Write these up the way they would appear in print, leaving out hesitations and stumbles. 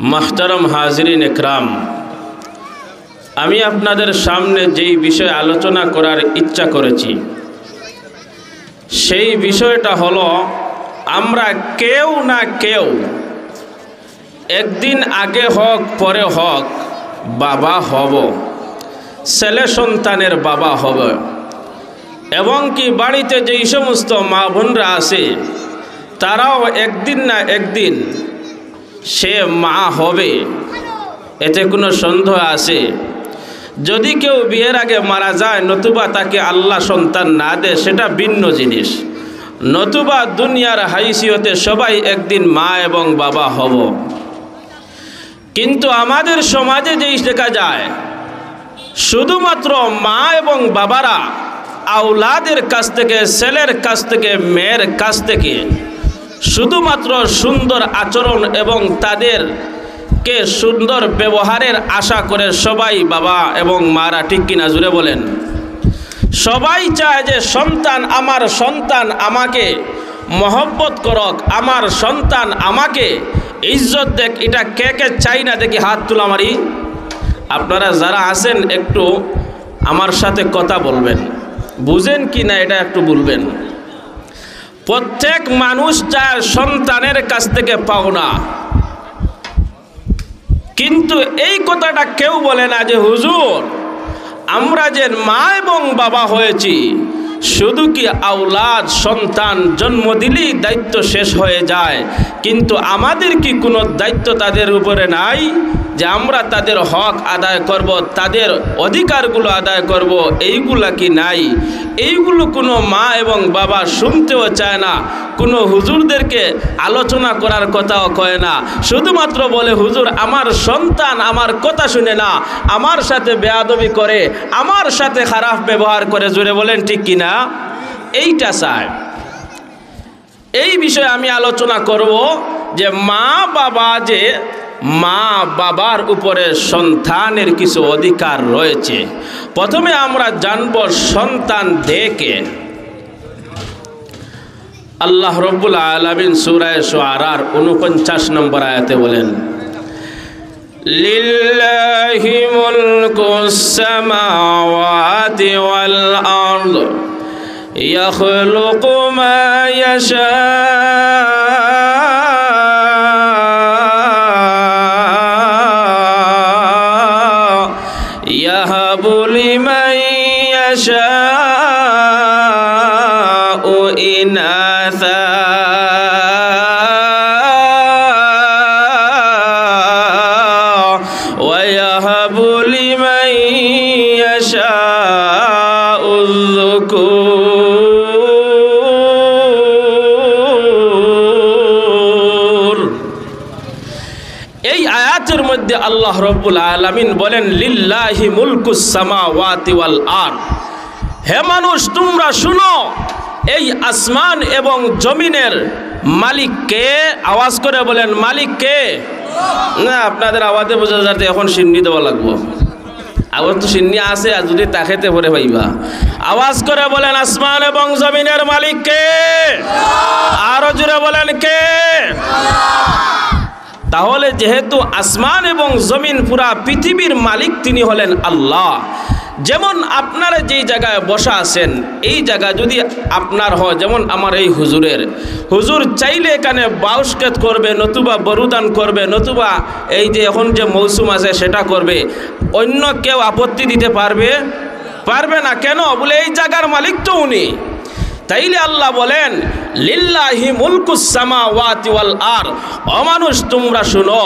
মাহতারম হাজিরিন একরাম, আমি আপনাদের সামনে যেই বিষয়ে আলোচনা করার ইচ্ছা করেছি সেই বিষয়টা হলো, আমরা কেউ না কেউ একদিন আগে হোক পরে হোক বাবা হব, ছেলে সন্তানের বাবা হবে। এবং কি বাড়িতে যেই সমস্ত মা বোনরা আছে তারাও একদিন না একদিন সে মা হবে, এতে কোনো সন্দেহ আছে? যদি কেউ বিয়ের আগে মারা যায় নতুবা তাকে আল্লাহ সন্তান না দেয় সেটা ভিন্ন জিনিস, নতুবা দুনিয়ার হাইসিয়তে সবাই একদিন মা এবং বাবা হব। কিন্তু আমাদের সমাজে যেই দেখা যায় শুধুমাত্র মা এবং বাবারা আওলাদের কাছ থেকে, ছেলের কাছ থেকে, মেয়ের কাছ থেকে শুধুমাত্র সুন্দর আচরণ এবং তাদেরকে সুন্দর ব্যবহারের আশা করে সবাই বাবা এবং মারা, ঠিক কিনা জুড়ে বলেন? সবাই চায় যে আমার সন্তান আমাকে মহব্বত করক, আমার সন্তান আমাকে ইজ্জত দেখ। এটা কে কে চাই না দেখি হাত তুলা মারি। আপনারা যারা আছেন একটু আমার সাথে কথা বলবেন, বুঝেন কি না এটা একটু বলবেন। প্রত্যেক মানুষ চায় সন্তানের কাছ থেকে পাওনা, কিন্তু এই কথাটা কেউ বলে না যে হুজুর আমরা যে মা এবং বাবা হয়েছি শুধু কি আওলাদ সন্তান জন্ম দিলেই দায়িত্ব শেষ হয়ে যায়, কিন্তু আমাদের কি কোনো দায়িত্ব তাদের উপরে নাই যে আমরা তাদের হক আদায় করব, তাদের অধিকারগুলো আদায় করব? এইগুলা কি নাই? এইগুলো কোনো মা এবং বাবা শুনতেও চায় না, কোনো হুজুরদেরকে আলোচনা করার কথাও কয় না। শুধুমাত্র বলে হুজুর আমার সন্তান আমার কথা শুনে না, আমার সাথে বেয়াদবি করে, আমার সাথে খারাপ ব্যবহার করে। জোরে বলেন ঠিক কিনা? এইটা চায়। এই বিষয়ে আমি আলোচনা করব যে মা বাবার উপরে সন্তানের কিছু অধিকার রয়েছে। প্রথমে আমরা জানব সন্তান দেখে। আল্লাহ রব্বুল আলামিন সূরা শুআরার 49 নম্বর আয়াতে বলেন, লিল্লাহি মুলকুস সামাওয়াতি ওয়াল আরদ ইয়াখলুকু মা ইয়াশা ইয়াহাবু লিমান ইয়াশাউ ইনাসা ওয়া ইয়াহাবু লিমান ইয়াশাউ যুকুর। এই আয়াতের মধ্যে আল্লাহ রব্বুল আলামিন বলেন লিল্লাহি মুলকুস সামাওয়াতি ওয়াল আরদ। হে মানুষ তোমরা শুনো, এই আসমান এবং জমিনের মালিক কে? আওয়াজ করে বলেন মালিক কে? না, আপনাদের আওয়াজে বোঝা যাতে এখন সিন্নি দেওয়া লাগবো। আবার তো সিন্নি আছে, আর যদি তাকেতে পরে পাইবা। আওয়াজ করে বলেন আসমান এবং জমিনের মালিক কে? আরো জোরে বলেন কে? তাহলে যেহেতু আসমান এবং জমিন পুরা পৃথিবীর মালিক তিনি হলেন আল্লাহ। যেমন আপনারা যেই জায়গায় বসা আছেন এই জায়গা যদি আপনার হয়, যেমন আমার এই হুজুর চাইলে এখানে বাউসকেত করবে, নতুবা বরুদান করবে, নতুবা এই যে এখন যে মৌসুম আছে সেটা করবে, অন্য কেউ আপত্তি দিতে পারবে না। কেন? বলে এই জায়গার মালিক তো উনি। তাইলে আল্লাহ বলেন লিল্লাহি মুলকুস সামাওয়াতি ওয়াল আরদ। ও মানুষ তোমরা শুনো,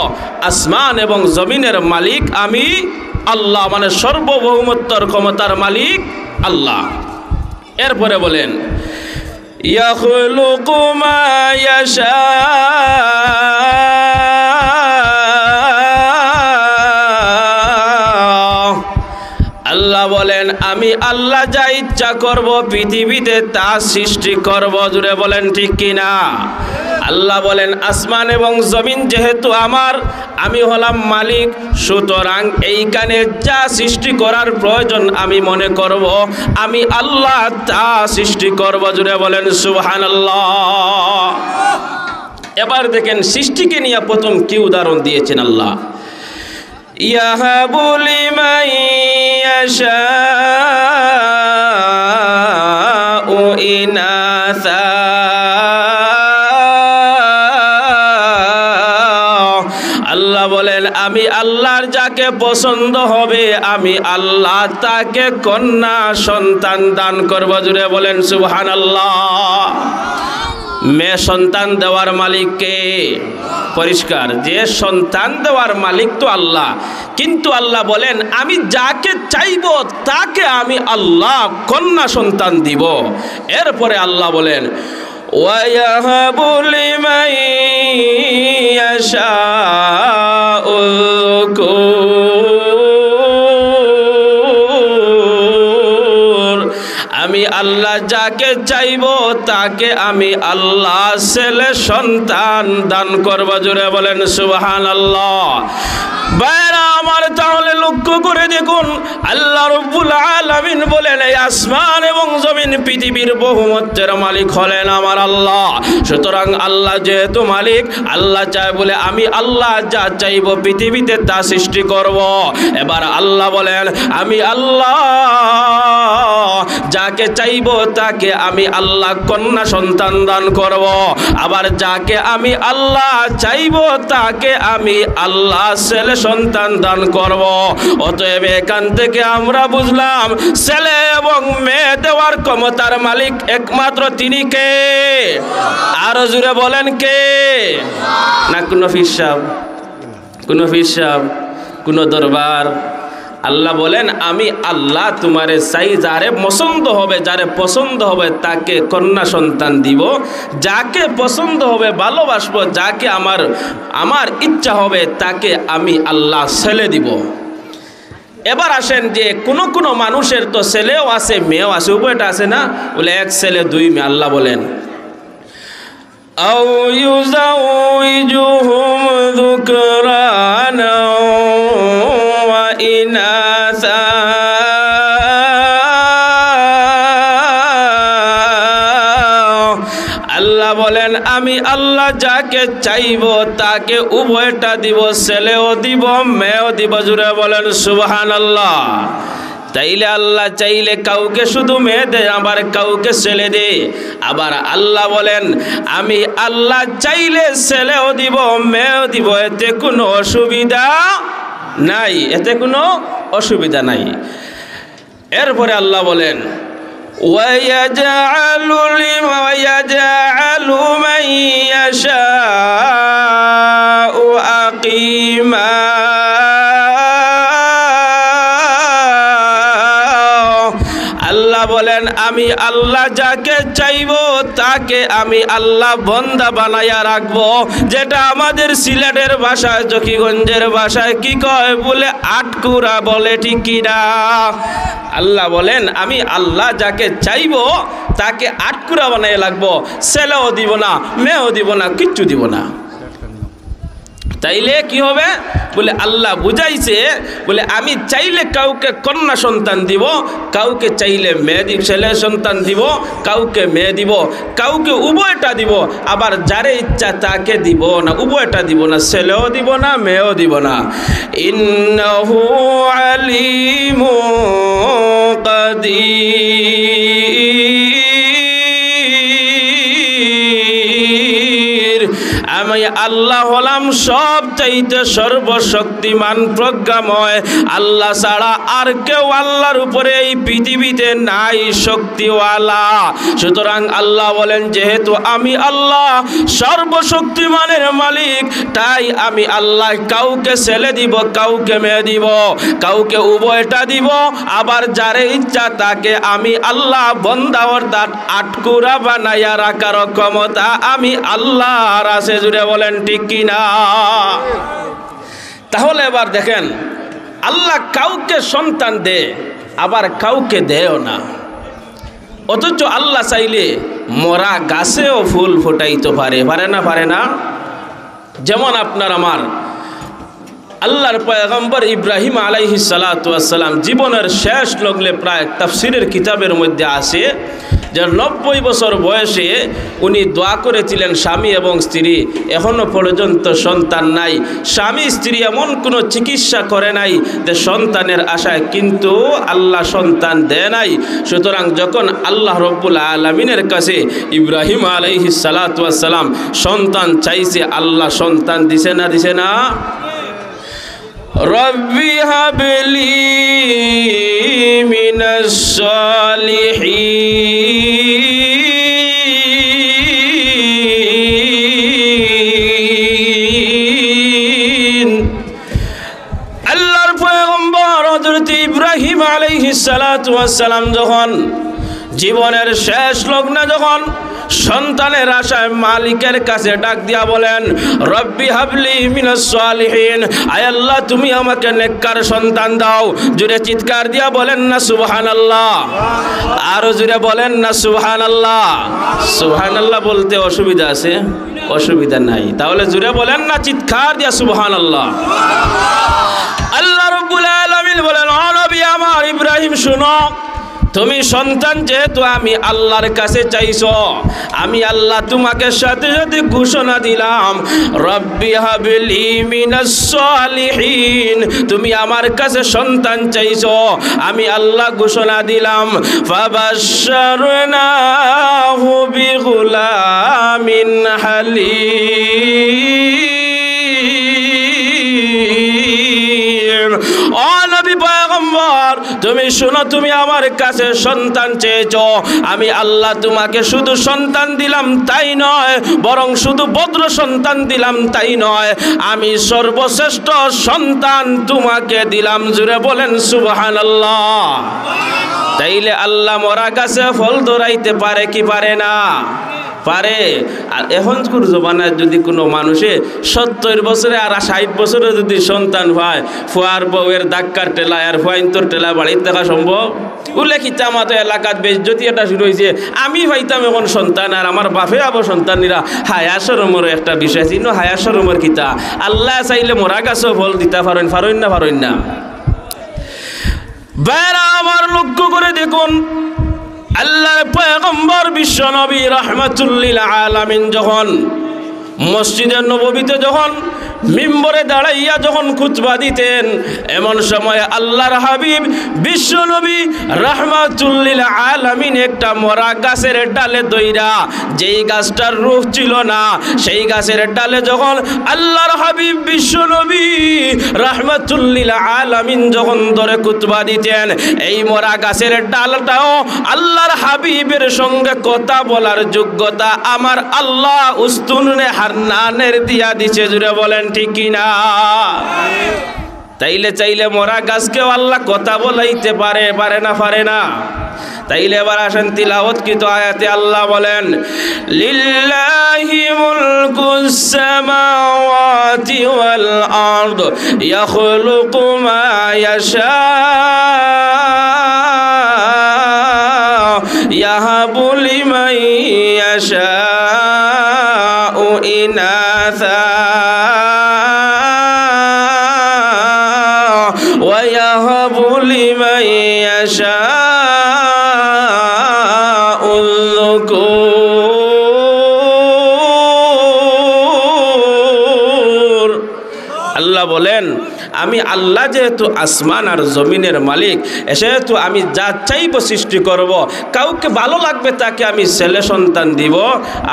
আসমান এবং জমিনের মালিক আমি আল্লাহ, মানে সর্বভৌমত্বর ক্ষমতার মালিক আল্লাহ। এরপরে বলেন ইয়াখলুকু মা ইয়াশা, আল্লাহ বলেন আমি আল্লাহ যা ইচ্ছা করব পৃথিবীতে তা সৃষ্টি করব। জুড়ে বলেন ঠিক কিনা? আল্লাহ বলেন আসমান এবং জমিন যেহেতু আমার, আমি হলাম মালিক, সুতরাং এইখানে যা সৃষ্টি করার প্রয়োজন আমি মনে করব, আমি আল্লাহ তা সৃষ্টি করব। জুড়ে বলেন সুবহানাল্লাহ। এবার দেখেন সৃষ্টিকে নিয়ে প্রথম কি উদাহরণ দিয়েছেন আল্লাহ, ইয়াহাবু লিমান ইয়াশাউ ইনাসা, আল্লাহ বলেন আমি আল্লাহর যাকে পছন্দ হবে আমি আল্লাহ তাকে কন্যা সন্তান দান করব। জুড়ে বলেন সুবহানাল্লাহ। মেয়ে সন্তান দেওয়ার মালিক কে? পরিষ্কার, যে সন্তান দেওয়ার মালিক তো আল্লাহ, কিন্তু আল্লাহ বলেন আমি যাকে চাইব তাকে আমি আল্লাহ কন্যা সন্তান দিব। এরপরে আল্লাহ বলেন ওয়ায়াহাবু লিমান ইয়াশাউ যুকুর, আমি আল্লাহ যাকে চাইব তাকে আমি আল্লাহ ছেলে সন্তান দান করব। জোরে বলেন সুবহানাল্লাহ। বাইরা আমার, তাহলে লক্ষ্য করে দেখুন আল্লাহ রাব্বুল আলামিন বলেন এই আসমান এবং জমিন পৃথিবীর বহুমতের মালিক হলেন আমার আল্লাহ। সুতরাং আল্লাহ যেহেতু মালিক, আল্লাহ চায় বলে আমি আল্লাহ যা চাইব পৃথিবীতে তা সৃষ্টি করব। এবার আল্লাহ বলেন আমি আল্লাহ যাকে চাইব তাকে আমি আল্লাহ কন্যা সন্তান দান করব, আবার যাকে আমি আল্লাহ চাইব তাকে আমি আল্লাহ ছেলে সন্তান দান করব। অতএব এখান থেকে আমরা বুঝলাম ছেলে এবং মেয়ে দেওয়ার ক্ষমতার মালিক একমাত্র তিনি কে? আরো জোরে বলেন কে? না কোনো পীর সাহেব, কোনো পীর সাহেব, কোনো দরবার? আল্লাহ বলেন আমি আল্লাহ তোমারে চাই, যারে পছন্দ হবে, যারে পছন্দ হবে তাকে কন্যা সন্তান দিব, যাকে পছন্দ হবে ভালোবাসবো, যাকে আমার ইচ্ছা হবে তাকে আমি আল্লাহ ছেলে দিব। এবার আসেন যে কোনো মানুষের তো ছেলেও আছে মেয়েও আছে, উভয়টা আছে না? বলে এক ছেলে দুই মেয়ে। আল্লাহ বলেন আও ইউযাউইজুহুম যুকরানা ওয়া ইনাসা, আল্লাহ বলেন আমি আল্লাহ যাকে চাইব তাকে উভয়টা দিব, ছেলেও দিব মেয়েও দিব। জুড়ে বলেন সুবহানাল্লাহ। তাইলে আল্লাহ চাইলে কাউকে শুধু মেয়ে দেয়, আবার কাউকে ছেলে দে। আবার আল্লাহ বলেন আমি আল্লাহ চাইলে ছেলেও দিব মেয়েও দিব, এতে কোনো অসুবিধা নাই, এতে কোনো অসুবিধা নাই। এরপরে আল্লাহ বলেন ওয়ায়াজআলু মান ইয়াশাউ আকিমা, আল্লাহ বলেন আমি আল্লাহ যাকে চাইব তাকে আমি আল্লাহ বন্দা বানাইয়া রাখবো। যেটা আমাদের সিলেটের ভাষায় জকিগঞ্জের ভাষায় কি কয় বলে আটকুরা বলে, ঠিক কিনা? আল্লাহ বলেন আমি আল্লাহ যাকে চাইব তাকে আটকুরা বানাইয়া রাখবো, ছেলেও দিব না মেয়েও দিব না, কিচ্ছু দিব না। তাইলে কি হবে? বলে আল্লাহ বুঝাইছে বলে আমি চাইলে কাউকে কন্যা সন্তান দিব, কাউকে চাইলে মেয়ে দিব, ছেলে সন্তান দিব, কাউকে মেয়ে দিব, কাউকে উভয়টা দিব, আবার যারে ইচ্ছা তাকে দিব না, উভয়টা দিব না, ছেলেও দিব না মেয়েও দিব না। ইন্নাহু আলিমুন কাদির, আমি আল্লাহ হলাম সব চাইতে সর্বশক্তিমান প্রজ্ঞাময়। আল্লাহ ছাড়া আর কেউ আল্লাহর উপরে এই পৃথিবীতে নাই শক্তিওয়ালা। সুতরাং আল্লাহ বলেন যেহেতু আমি আল্লাহ সর্বশক্তিমানের মালিক, তাই আমি আল্লাহ কাউকে ছেলে দিব কাউকে মেয়ে দিব, কাউকে উভয়টা দিব, আবার যারে ইচ্ছা তাকে আমি আল্লাহ বন্দা অর্থাৎ আটকুরা বানাইয়া রাখার ক্ষমতা আমি আল্লাহর আছে। জুড়ে বলেন ঠিক কিনা? তাহলে এবার দেখেন আল্লাহ কাউকে সন্তান দে আবার কাউকে দেও না, অথচ আল্লাহ চাইলে মরা গাছেও ফুল ফোটাইতে পারে, পারে না? পারে না? যেমন আপনার আমার আল্লাহর পয়গম্বর ইব্রাহিম আলাইহিস সালাতু ওয়াস সালাম জীবনের শেষ লগ্নে প্রায় তাফসীরের কিতাবের মধ্যে আছে যে 90 বছর বয়সে উনি দোয়া করেছিলেন স্বামী এবং স্ত্রী, এখনো পর্যন্ত সন্তান নাই। স্বামী স্ত্রী এমন কোনো চিকিৎসা করে নাই যে সন্তানের আশায়, কিন্তু আল্লাহ সন্তান দেয় নাই। সুতরাং যখন আল্লাহ রব্বুল আলামিনের কাছে ইব্রাহিম আলাইহিস সালাতু ওয়াস সালাম সন্তান চাইছে, আল্লাহ সন্তান দিছে না দিছে না? রব্বি হাবলি মিনাস সালিহিন। আল্লাহর পয়গম্বর হযরত ইব্রাহিম আলাইহিস সালাতু ওয়াস সালাম যখন জীবনের শেষ লগ্নে যখন সন্তানের আশায় মালিকের কাছে ডাক দিয়া বলেন, রব্বি হাবলি মিনাস সালিহিন, আয় আল্লাহ তুমি আমাকে নেককার সন্তান দাও। জোরে চিৎকার দিয়া বলেন না সুবহানাল্লাহ? আরো জোরে বলেন না সুবহানাল্লাহ? সুবহানাল্লাহ বলতে অসুবিধা আছে? অসুবিধা নাই। তাহলে জোরে বলেন না চিৎকার দিয়া সুবহানাল্লাহ? আল্লাহ রাব্বুল আলামিন বলেন, ও নবী আমার ইব্রাহিম শুনো, তুমি সন্তান যেহেতু আমি আল্লাহর কাছে চাইছো, আমি আল্লাহ তোমাকে সাথে সাথে ঘোষণা দিলাম, রব্বি হাবলি মিনাস সালিহিন, তুমি আমার কাছে সন্তান চাইছো, আমি আল্লাহ ঘোষণা দিলাম, ফাবাশশারনাহু বিগুলামিন হালিম। ও নবী পয়গম্বর তুমি শুনো, তুমি আমার কাছে সন্তান চেয়েছো, আমি আল্লাহ তোমাকে শুধু সন্তান দিলাম তাই নয়, বরং শুধু ভদ্র সন্তান দিলাম তাই নয়, আমি সর্বশ্রেষ্ঠ সন্তান তোমাকে দিলাম। জুড়ে বলেন সুবহানাল্লাহ? তাইলে আল্লাহ মরা গাছে ফল ধরাইতে পারে কি পারে না? পারে। আর এখনকার জমানায় যদি কোনো মানুষে 70 বছরে আর 60 বছরে যদি সন্তান হয়, ফুয়ার বউয়ের ডাক্কার টেলায় আর ফুয়াইন্তর টেলা বাড়িতে দেখা সম্ভব? উল্লেখিত আমাদের এলাকাত বেজ্জতি এটা শুরু হয়েছে, আমি পাইতাম এখন সন্তান আর আমার বাপে আবার সন্তানীরা। হায়া শরমের একটা বিষয় ছিল, হায়া শরমের কিতা আল্লাহ চাইলে মরা গাছও ফল দিতে পারেন, পারেন না? পারেন না? বেড়া আমার লক্ষ্য করে দেখুন, আল্লাহর পয়গম্বর বিশ্ব নবী রাহমাতুল লিল আলামিন যখন মসজিদে নববীতে যখন মিম্বরে দাঁড়াইয়া যখন খুতবা দিতেন, এমন সময় আল্লাহর হাবিব বিশ্ব নবী রাহমাতুল লিল আলামিন একটা মরা গাছের ডালে দইরা, যেই গাছটার রূহ ছিল না, সেই গাছের ডালে যখন আল্লাহর হাবিব বিশ্ব নবী রাহমাতুল লিল আলামিন যখন ধরে খুতবা দিতেন, এই মরা গাছের ডালটাও আল্লাহর হাবিবের সঙ্গে কথা বলার যোগ্যতা আমার আল্লাহ উস্তুনে হান্নানের দিয়া দিছে। জুড়ে বলেন ঠিক কিনা? তাইলে চাইলে মরা গাছকেও আল্লাহ কথা বলাইতে পারে, পারে না? পারে না? তাইলে এবার আসেন তিলাওয়াতকৃত আয়াতে আল্লাহ বলেন, লিল্লাহি মুলকুস সামাওয়াতি ওয়াল আরদ ইয়াখলুকু মা ইয়াশা ইয়াহাবু লিমান ইয়াশাউ ইনাসা ওয়া ইয়াহাবু লিমান ইয়াশাউ যুকুর। আল্লাহ বলেন, আমি আল্লাহ যেহেতু আসমান আর জমিনের মালিক, সেহেতু আমি যা চাইব সৃষ্টি করব। কাউকে ভালো লাগবে তাকে আমি ছেলে সন্তান দিব,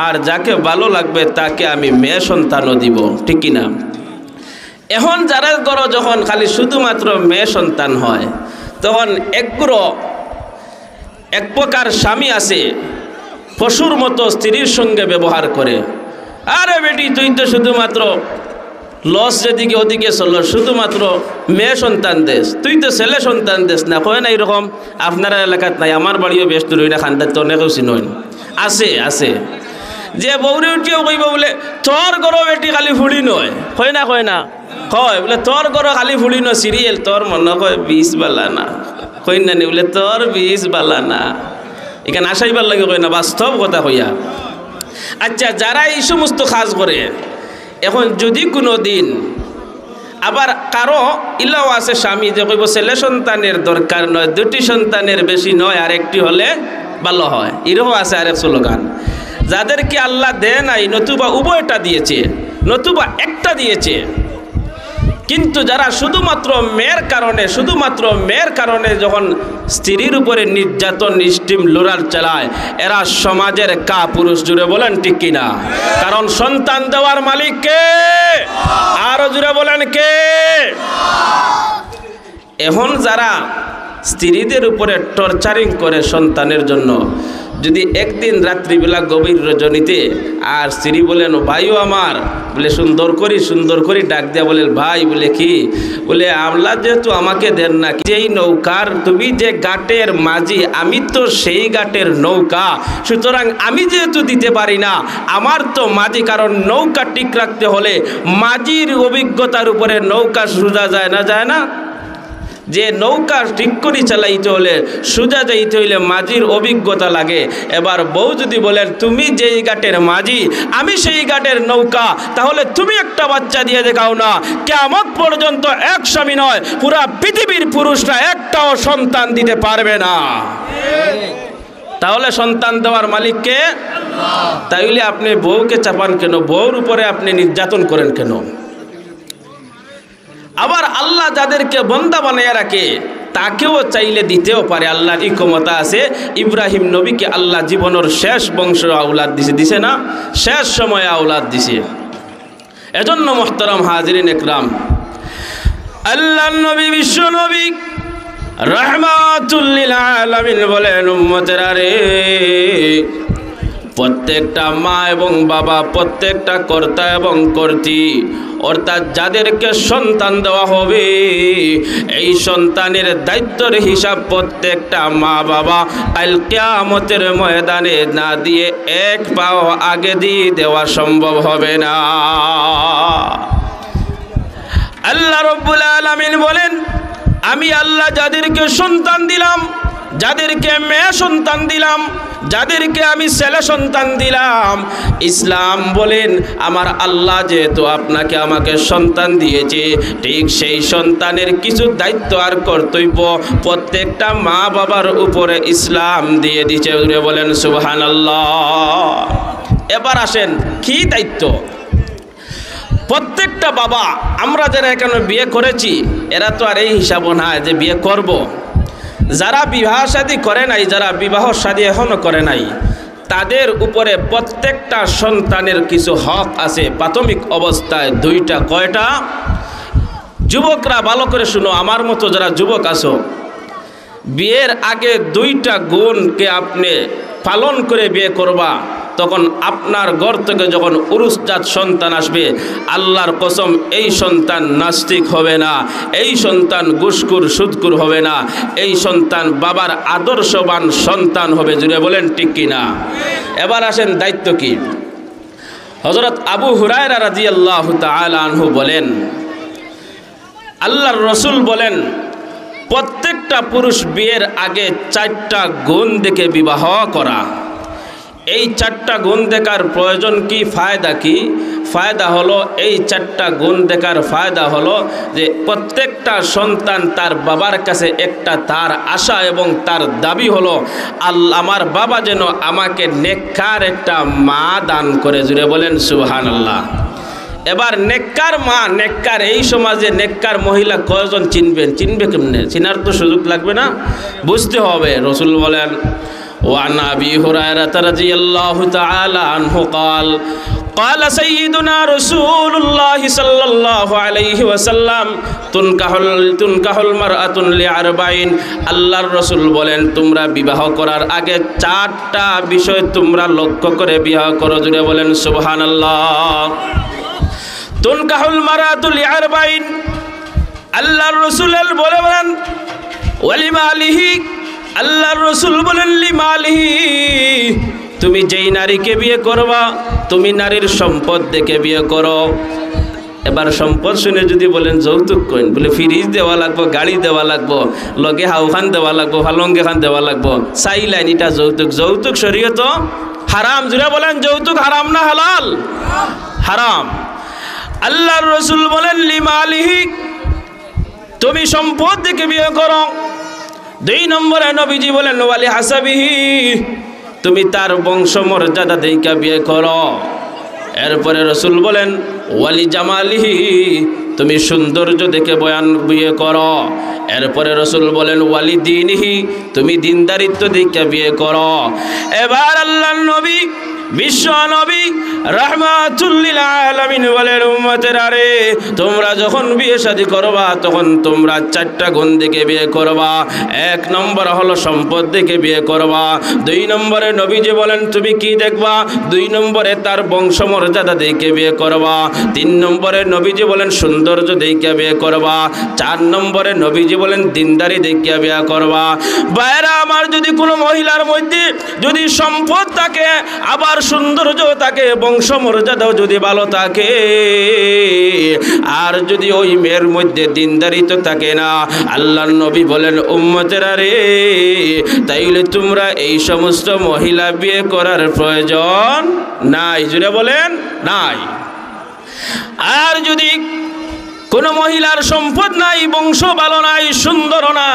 আর যাকে ভালো লাগবে তাকে আমি মেয়ে সন্তানও দিব। ঠিক কিনা? এখন যারা ঘরে যখন খালি শুধুমাত্র মেয়ে সন্তান হয়, তখন এক প্রকার স্বামী আছে পশুর মতো স্ত্রীর সঙ্গে ব্যবহার করে, আরে বেটি তুই তো শুধুমাত্র লস যেদিকে ওদিকে চলল, শুধুমাত্র মেয়ে সন্তান দেশ, তুই তো ছেলে সন্তান দেশ না। কয় না এরকম? আপনার এলাকাত নাই, আমার বাড়িও বেশ দূর না, খান্দার তো অনেকেও চিনন। আছে আছে যে বৌরে উঠিও কইব বলে তোর গরো বেটি খালি ফুড়ি নয়, হয় না? কয় না? কয় বলে তোর গরো খালি ফুড়ি নয় সিরিয়াল, তোর মনে কয় 20 বালা না, কই না নি বলে তোর 20 বালা না। এখানে আসাইবার লাগে কয় না, বাস্তব কথা কইয়া। আচ্ছা, যারা এই সমস্ত কাজ করে, এখন যদি কোনো দিন আবার কারো ইলাও আছে স্বামী যে কইব ছেলে সন্তানের দরকার নয়, 2টি সন্তানের বেশি নয়, আর একটি হলে ভালো হয়। এরকম আছে আরেক স্লোগান, যাদেরকে আল্লাহ দেয় নাই, নতুবা উভয়টা দিয়েছে, নতুবা একটা দিয়েছে, কিন্তু যারা শুধুমাত্র মেয়ের কারণে যখন স্ত্রীর উপরে নির্যাতন স্টিম লোরার চালায়, এরা সমাজের কাপুরুষ। জুড়ে বলেন ঠিক কিনা? কারণ সন্তান দেওয়ার মালিক কে? আরো জুড়ে বলেন কে? এখন যারা স্ত্রীদের উপরে টর্চারিং করে সন্তানের জন্য, যদি একদিন রাত্রিবেলা গভীর রজনীতে আর স্ত্রী বলেন ভাইও আমার, বলে সুন্দর করি ডাক দেয়া বলে ভাই, বলে কি? বলে আল্লাহ যেহেতু আমাকে দেন না, যেই নৌকার তুমি যে ঘাটের মাঝি, আমি তো সেই ঘাটের নৌকা, সুতরাং আমি যেহেতু দিতে পারি না, আমার তো মাঝি, কারণ নৌকা ঠিক রাখতে হলে মাঝির অভিজ্ঞতার উপরে নৌকা সোজা যায় না, যে নৌকা ঠিক করে চালাইতে হলে, সোজা যাইতে হইলে মাঝির অভিজ্ঞতা লাগে। এবার বউ যদি বলেন তুমি যেই ঘাটের মাঝি, আমি সেই ঘাটের নৌকা, তাহলে তুমি একটা বাচ্চা দিয়ে দেখাও না। কিয়ামত পর্যন্ত এক স্বামী নয়, পুরা পৃথিবীর পুরুষরা একটাও সন্তান দিতে পারবে না। তাহলে সন্তান দেওয়ার মালিক কে? তাইলে আপনি বউকে চাপান কেন? বউর উপরে আপনি নির্যাতন করেন কেন? আবার আল্লাহ যাদেরকে বান্দা বানায় রাখে, তাকেও চাইলে দিতেও পারে। আল্লাহর এই ক্ষমতা আছে। ইব্রাহিম নবীকে আল্লাহ জীবনের শেষ বংশ আওলাদ দিছে না? শেষ সময়ে আওলাদ দিছে। এজন্য মুহতারাম হাজিরিন একরাম, আল্লাহর নবী, বিশ্ব নবী রাহমাতুল লিল আলামিন বলেন, উম্মতেরা রে, প্রত্যেকটা মা এবং বাবা, প্রত্যেকটা কর্তা এবং কর্ত্রী, অর্থাৎ যাদেরকে সন্তান দেওয়া হবে, এই সন্তানের দায়িত্বের হিসাব প্রত্যেকটা মা বাবা আল কিয়ামতের ময়দানে না দিয়ে এক পাও আগে দিয়ে দেওয়া সম্ভব হবে না। আল্লাহ রাব্বুল আলামিন বলেন, আমি আল্লাহ যাদেরকে সন্তান দিলাম, যাদেরকে মেয়ে সন্তান দিলাম, যাদেরকে আমি ছেলে সন্তান দিলাম, ইসলাম বলেন আমার আল্লাহ যেহেতু আপনাকে আমাকে সন্তান দিয়েছে, ঠিক সেই সন্তানের কিছু দায়িত্ব আর কর্তব্য প্রত্যেকটা মা বাবার উপরে ইসলাম দিয়ে দিয়েছে। বলেন সুবহানাল্লাহ। এবার আসেন, কি দায়িত্ব? প্রত্যেকটা বাবা, আমরা যারা এখানে বিয়ে করেছি, এরা তো আর এই হিসাব না যে বিয়ে করব। যারা বিবাহ শাদী করে নাই, যারা বিবাহ শাদী এখনো করে নাই, তাদের উপরে প্রত্যেকটা সন্তানের কিছু হক আছে প্রাথমিক অবস্থায়। দুইটা। কয়টা? যুবকরা ভালো করে শুনো, আমার মতো যারা যুবক আছো, বিয়ের আগে দুইটা গুণকে আপনি পালন করে বিয়ে করবা, তখন আপনার ঘর থেকে যখন উরুসজাত সন্তান আসবে, আল্লাহর কসম এই সন্তান নাস্তিক হবে না, এই সন্তান ঘুষখোর সুদখোর হবে না, এই সন্তান বাবার আদর্শবান সন্তান হবে। জুড়ে বলেন ঠিক কিনা? এবার আসেন দায়িত্ব কি। হযরত আবু হুরায়রা রাদিয়াল্লাহু তাআলা আনহু বলেন, আল্লাহর রাসূল বলেন, প্রত্যেকটা পুরুষ বিয়ের আগে 4টা গুণ দেখে বিবাহ করা। এই 4টা গুণ দেখার প্রয়োজন কি? ফায়দা কি? ফায়দা হলো, এই 4টা গুণ দেখার ফায়দা হলো যে প্রত্যেকটা সন্তান তার বাবার কাছে একটা তার আশা এবং তার দাবি হলো, আল্লাহ আমার বাবা যেন আমাকে নেককার একটা মা দান করে। জুড়ে বলেন সুবহানাল্লাহ। এবার নেককার মা, নেককার, এই সমাজে নেককার মহিলা কয়জন চিনবেন? চিনবে কেমনে? চিনার তো সুযোগ লাগবে না, বুঝতে হবে। রাসূল বলেন, وعن أبي هريرة رضي الله تعالى عنه قال قال سيدنا رسول الله صلى الله عليه وسلم تنكح المرأة لأربعين। আল্লাহর রাসূল বলেন, তোমরা বিবাহ করার আগে 4টা বিষয় তোমরা লক্ষ্য করে বিবাহ করো। জুড়ে বলেন সুবহানাল্লাহ। তুনকাহুল মারাতু লিআরবাইন। আল্লাহর রাসূল বলেন ওয়ালিমালিহি, আল্লাহর রাসূল বলেন লিমালিহি, তুমি যেই নারীকে বিয়ে করবা, তুমি নারীর সম্পদ দেখে বিয়ে করো। এবার সম্পদ শুনে যদি বলেন যৌতুক কইন, বলে ফ্রিজ দেওয়া লাগবো, গাড়ি দেওয়া লাগবো, লগে হাউখান দেওয়া লাগবো, ফালঙ্গে খান দেওয়া লাগবো, চাইলেন এটা যৌতুক। যৌতুক শরীয়ত হারাম। জুড়ে বলেন যৌতুক হারাম না হালাল? হারাম। আল্লাহর রাসূল বলেন লিমালিহি, তুমি সম্পদ দেখে বিয়ে করো। দুই নম্বরে নবীজি বলেন ওয়ালি হাসাবিহি, তুমি তার বংশমর্যাদা দেইকা বিয়ে করো। এরপরে রসুল বলেন ওয়ালি জামালিহি, তুমি সৌন্দর্য দেখে বিয়ে করো। এরপরে রসুল বলেন ওয়ালি দীনিহি, তুমি দিনদারিত্ব দেখে বিয়ে করো। এবার আল্লাহর নবী বিশ্ব নবী রাহমাতুল লিল আলামিন বলেন উম্মতেরা রে, তোমরা যখন বিয়ে শাদী করবা তখন তোমরা চারটা গুণ দেখে বিয়ে করবা। এক নম্বর হলো সম্পদ দেখে বিয়ে করবা। দুই নম্বরে নবীজি বলেন তুমি কি দেখবা? দুই নম্বরে তার বংশমর্যাদা দেখে বিয়ে করবা। তিন নম্বরে নবীজি বলেন সৌন্দর্য দেখে বিয়ে করবা। চার নম্বরে নবীজি বলেন দিনদারি দেখে বিয়ে করবা। বাইরা আমার, যদি কোনো মহিলার মধ্যে যদি সম্পদ থাকে, আবার সৌন্দর্য থাকে, বংশমর্যাদাও যদি ভালো থাকে, আর যদি ওই মেয়ের মধ্যে দিনদারিত থাকে না, আল্লাহর নবী বলেন উম্মতেরা রে, তাইলে তোমরা এই সমস্ত মহিলা বিয়ে করার প্রয়োজন নাই। জুড়ে বলেন নাই। আর যদি কোনো মহিলার সম্পদ নাই, বংশ ভালো নাই, সুন্দর না,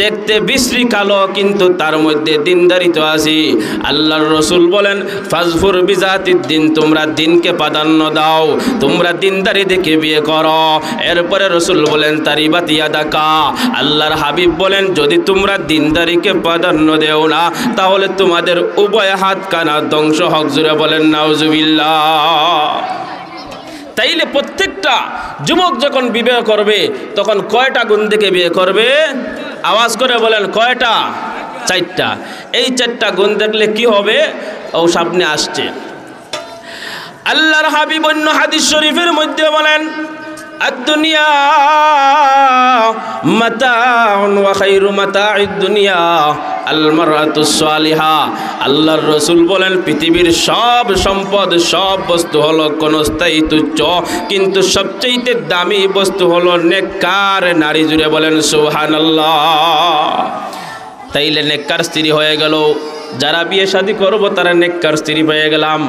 দেখতে বিশ্রী কালো, কিন্তু তার মধ্যে দিনদারিত আছে, আল্লাহর রসুল বলেন ফাজফুর বিজাতিদ দিন, তোমরা দিনকে প্রাধান্য দাও, তোমরা দিনদারি দেখে বিয়ে করো। এরপরে রসুল বলেন তারিবাত ইয়াদাকা, আল্লাহর হাবিব বলেন যদি তোমরা দিনদারিকে প্রাধান্য দেও না, তাহলে তোমাদের উভয় হাত কানা ধ্বংস হক। জুড়ে বলেন নাউজুবিল্লাহ। তাইলে প্রত্যেকটা যুবক যখন বিবাহ করবে তখন কয়টা গুণ দেখে বিয়ে করবে? আওয়াজ করে বলেন কয়টা? চারটা। এই চারটা গুণ দেখলে কি হবে? ও সামনে আসছে। আল্লাহর হাবিব অন্য হাদিস শরীফের মধ্যে বলেন আদ-দুনিয়া মাতাউন ওয়া খায়রু মাতা'id দুনিয়া আল মারআতুস সালিহা। আল্লাহর রাসূল বলেন পৃথিবীর সব সম্পদ, সব বস্তু হলো ক্ষণস্থায়ী তুচ্ছ, কিন্তু সবচেয়ে দামি বস্তু হলো নেককার নারী। জুড়ে বলেন সুবহানাল্লাহ। তাইলে নেককার স্ত্রী হয়ে গেল। যারা বিয়ে শাদী করব তারা নেককার স্ত্রী হয়ে গেলাম।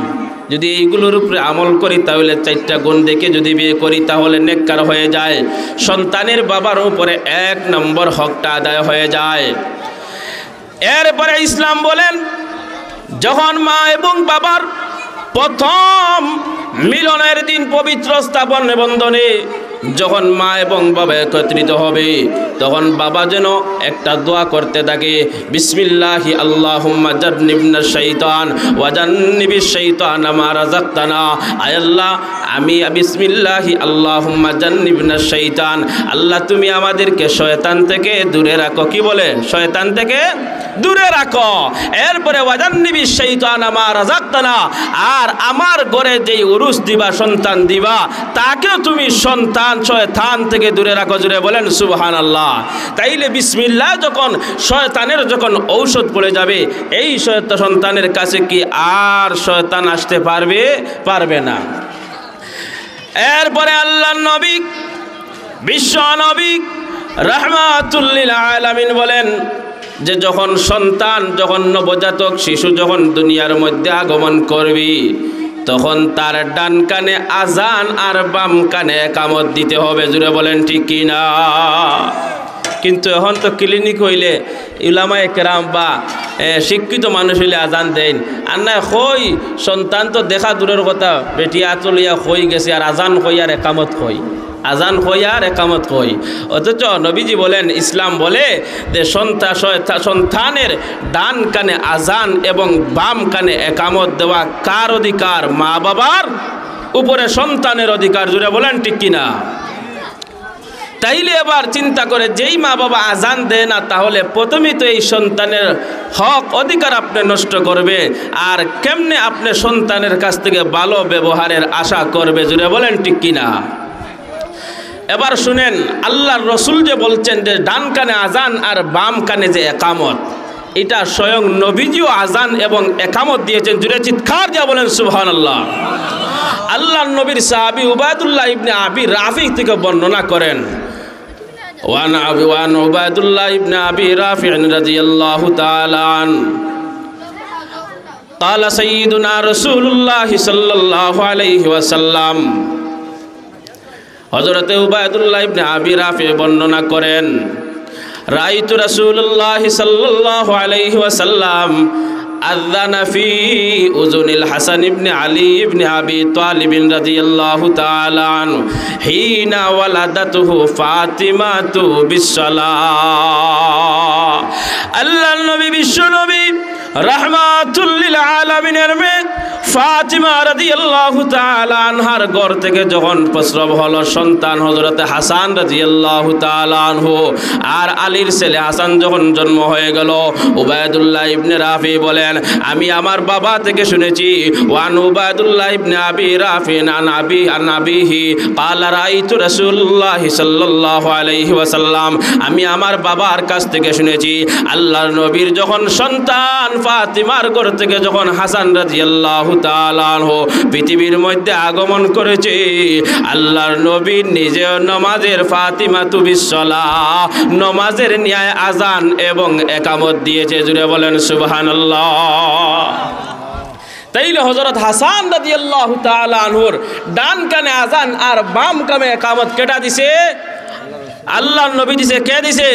যদি এইগুলোর উপরে আমল করি তাহলে চারটা গুণ দেখে যদি বিয়ে করি তাহলে নেককার হয়ে যায়। সন্তানের বাবার উপরে এক নম্বর হকটা আদায় হয়ে যায়। এরপরে ইসলাম বলেন যখন মা এবং বাবার প্রথম মিলনের দিন পবিত্র স্থাপন বন্ধনে যখন মা এবং বাবা একত্রিত হবে, তখন বাবা যেন একটা দোয়া করতে থাকে, বিসমিল্লাহি আল্লাহুম্মা জান্নিবনা শাইতান ওয়া জান্নিবিশ শাইতানা মা রাযাকতানা। আয় আল্লাহ, আমি বিসমিল্লাহি আল্লাহুম্মা জান্নিবনা শাইতান, আল্লাহ তুমি আমাদেরকে শয়তান থেকে দূরে রাখো। কি বলে? শয়তান থেকে দূরে রাখো। এরপরে ওয়া জান্নিবিশ শাইতানা মা রাযাকতানা, আর আমার ঘরে যেই উরুস দিবা, সন্তান দিবা, তাকেও তুমি শয়তান থেকে দূরে রাখো। জুড়ে বলেন সুবহানাল্লাহ। তাইলে বিসমিল্লাহ যখন শয়তানের যখন ঔষধ পড়ে যাবে, এই সন্তানের কাছে কি আর শয়তান আসতে পারবে? পারবে না। এরপরে আল্লাহর নবী বিশ্ব নবী রাহমাতুল লিল আলামিন বলেন যে যখন সন্তান, যখন নবজাতক শিশু যখন দুনিয়ার মধ্যে আগমন করবি, তখন তার ডান কানে আজান আর বাম কানে একামত দিতে হবে। জুড়ে বলেন ঠিক কিনা? কিন্তু এখন তো ক্লিনিক হইলে উলামায়ে কেরাম বা শিক্ষিত মানুষ হইলে আজান দেন, আর না হই সন্তান তো দেখা দূরের কথা, বেটি আতলিয়া হই গেছে আর আজান হই আর একামত হই, আজান হই আর একামত হই। অথচ নবীজি বলেন, ইসলাম বলে যে সন্তানের ডান কানে আজান এবং বাম কানে একামত দেওয়া কার অধিকার? মা বাবার উপরে সন্তানের অধিকার। জুড়ে বলেন ঠিক কিনা? তাইলে এবার চিন্তা করে, যেই মা বাবা আজান দেয় না, তাহলে প্রথমেই তো এই সন্তানের হক অধিকার আপনি নষ্ট করবে, আর কেমনে আপনি সন্তানের কাছ থেকে ভালো ব্যবহারের আশা করবে? জুড়ে বলেন ঠিক কিনা? এবার শুনেন, আল্লাহর রসুল যে বলছেন যে ডান কানে আজান আর বাম কানে যে একামত, এটা স্বয়ং নবীজিও আজান এবং একামত দিয়েছেন। জুড়ে চিৎকার দিয়া বলেন সুবহানাল্লাহ। আল্লাহর নবীর সাহাবী উবায়দুল্লাহ ইবনে আবি রাফি থেকে বর্ণনা করেন, ওয়ান উবায়দুল্লাহ ইবনে আবি রাফি রাদিয়াল্লাহু তাআলা আন قال سيدنا رسول الله صلى الله عليه وسلم, হযরতে উবায়দুল্লাহ ইবনে আবি রাফি বর্ণনা করেন, রাআইতু রাসূলুল্লাহ সাল্লাল্লাহু আলাইহি ওয়াসাল্লাম আযানা ফি উযুনিল হাসান ইবনে আলী ইবনে আবি তালিব রাদিয়াল্লাহু তাআলা আনহু হিনা ওয়ালাদাতুহু ফাতিমাতু বিসসালাহ। আল্লাহর নবী বিশ্ব নবী রাহমাতুল লিল আলামিনের মেয়ে ফাতিমা রাদিয়াল্লাহু তাআলা আনহার ঘর থেকে যখন প্রসব হলো সন্তান হযরতে হাসান রাদিয়াল্লাহু তাআলা আনহু, আর আলীর ছেলে হাসান যখন জন্ম হয়ে গেল, উবাইদুল্লাহ ইবনে রাফি বলেন আমি আমার বাবা থেকে শুনেছি, ওয়ান উবাইদুল্লাহ ইবনে আবি রাফি আন আবিহি ক্বালা রাআইতু রাসূলুল্লাহ সাল্লাল্লাহু আলাইহি ওয়াসাল্লাম, আমি আমার বাবার কাছ থেকে শুনেছি আল্লাহর নবীর যখন সন্তান ফাতিমার ঘর থেকে যখন হাসান রাদিয়াল্লাহু তাআলা আনহু পৃথিবীর মধ্যে আগমন করেছে, আল্লাহর নবী নিজে নামাজের ফাতিমাতু বিসসালাহ নামাজের ন্যায় আজান এবং ইকামত দিয়েছে। জুড়ে বলেন সুবহানাল্লাহ। তাইলে হযরত হাসান রাদিয়াল্লাহু তাআলা আনহুর ডান কানে আজান আর বাম কানে ইকামত কেটা দিছে? আল্লাহর নবী দিছে। কে দিছে?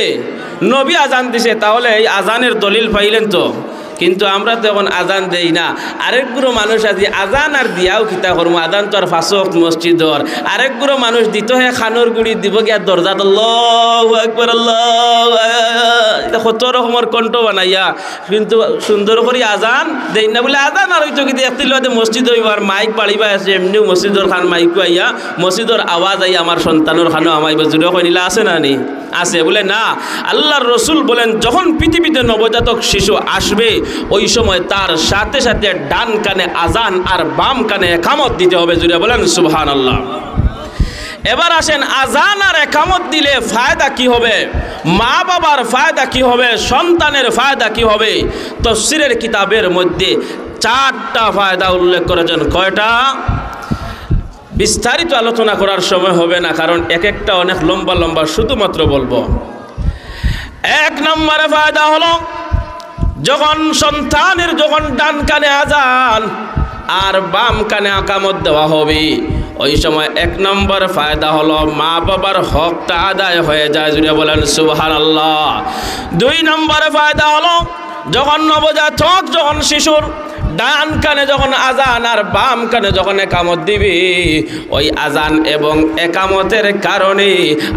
নবী আজান দিছে। তাহলে এই আজানের দলিল পাইলেন তো? কিন্তু আমরা তো এখন আজান দেই না। আরেকগুলো মানুষ আছে আজান আর দিয়াও খিতা করবো, আজান তো আর ফাঁসক মসজিদর। আরেকগুলো মানুষ দিত হে খানোর গুড়ি দিব গিয়া দরজাত আল্লাহু আকবার আল্লাহু আকবার কত রকমের কণ্ঠ বানাইয়া, কিন্তু সুন্দর করে আজান দেই না বলে আজান আর হইতো কিন্তু একটি লোতে মসজিদ হইব আর মাইক বাড়িবা আছে এমনিও মসজিদর খান মাইকও আইয়া মসজিদর আওয়াজ আইয়া আমার সন্তানের খানো আমাইব। জুড়ে কইলা আছে না নি? আছে। বলে না, আল্লাহর রসুল বলেন যখন পৃথিবীতে নবজাতক শিশু আসবে ওই সময় তার সাথে সাথে ডান কানে আজান আর বাম কানে ইকামত দিতে হবে। জুড়ে বলেন সুবহানাল্লাহ। এবার আসেন, আজান আর ইকামত দিলে ফায়দা কি হবে? মা বাবার ফায়দা কি হবে? সন্তানের ফায়দা কি হবে? তাফসীরের কিতাবের মধ্যে 4টা ফায়দা উল্লেখ করেছেন। কয়টা? বিস্তারিত আলোচনা করার সময় হবে না, কারণ এক একটা অনেক লম্বা লম্বা, শুধুমাত্র বলবো 1 নম্বরে ফায়দা হলো যখন সন্তানের যখন ডান কানে আজান আর বাম কানে ইকামত দেওয়া হবে ওই সময় 1 নম্বর ফায়দা হলো মা বাবার হকটা আদায় হয়ে যায়। জুড়ে বলেন সুবহানাল্লাহ। 2 নম্বরে ফায়দা হলো যখন নবজাতক যখন শিশুর ডান কানে যখন আজান আর বাম কানে যখন ইকামত দিবে ওই আজান এবং ইকামতের কারণে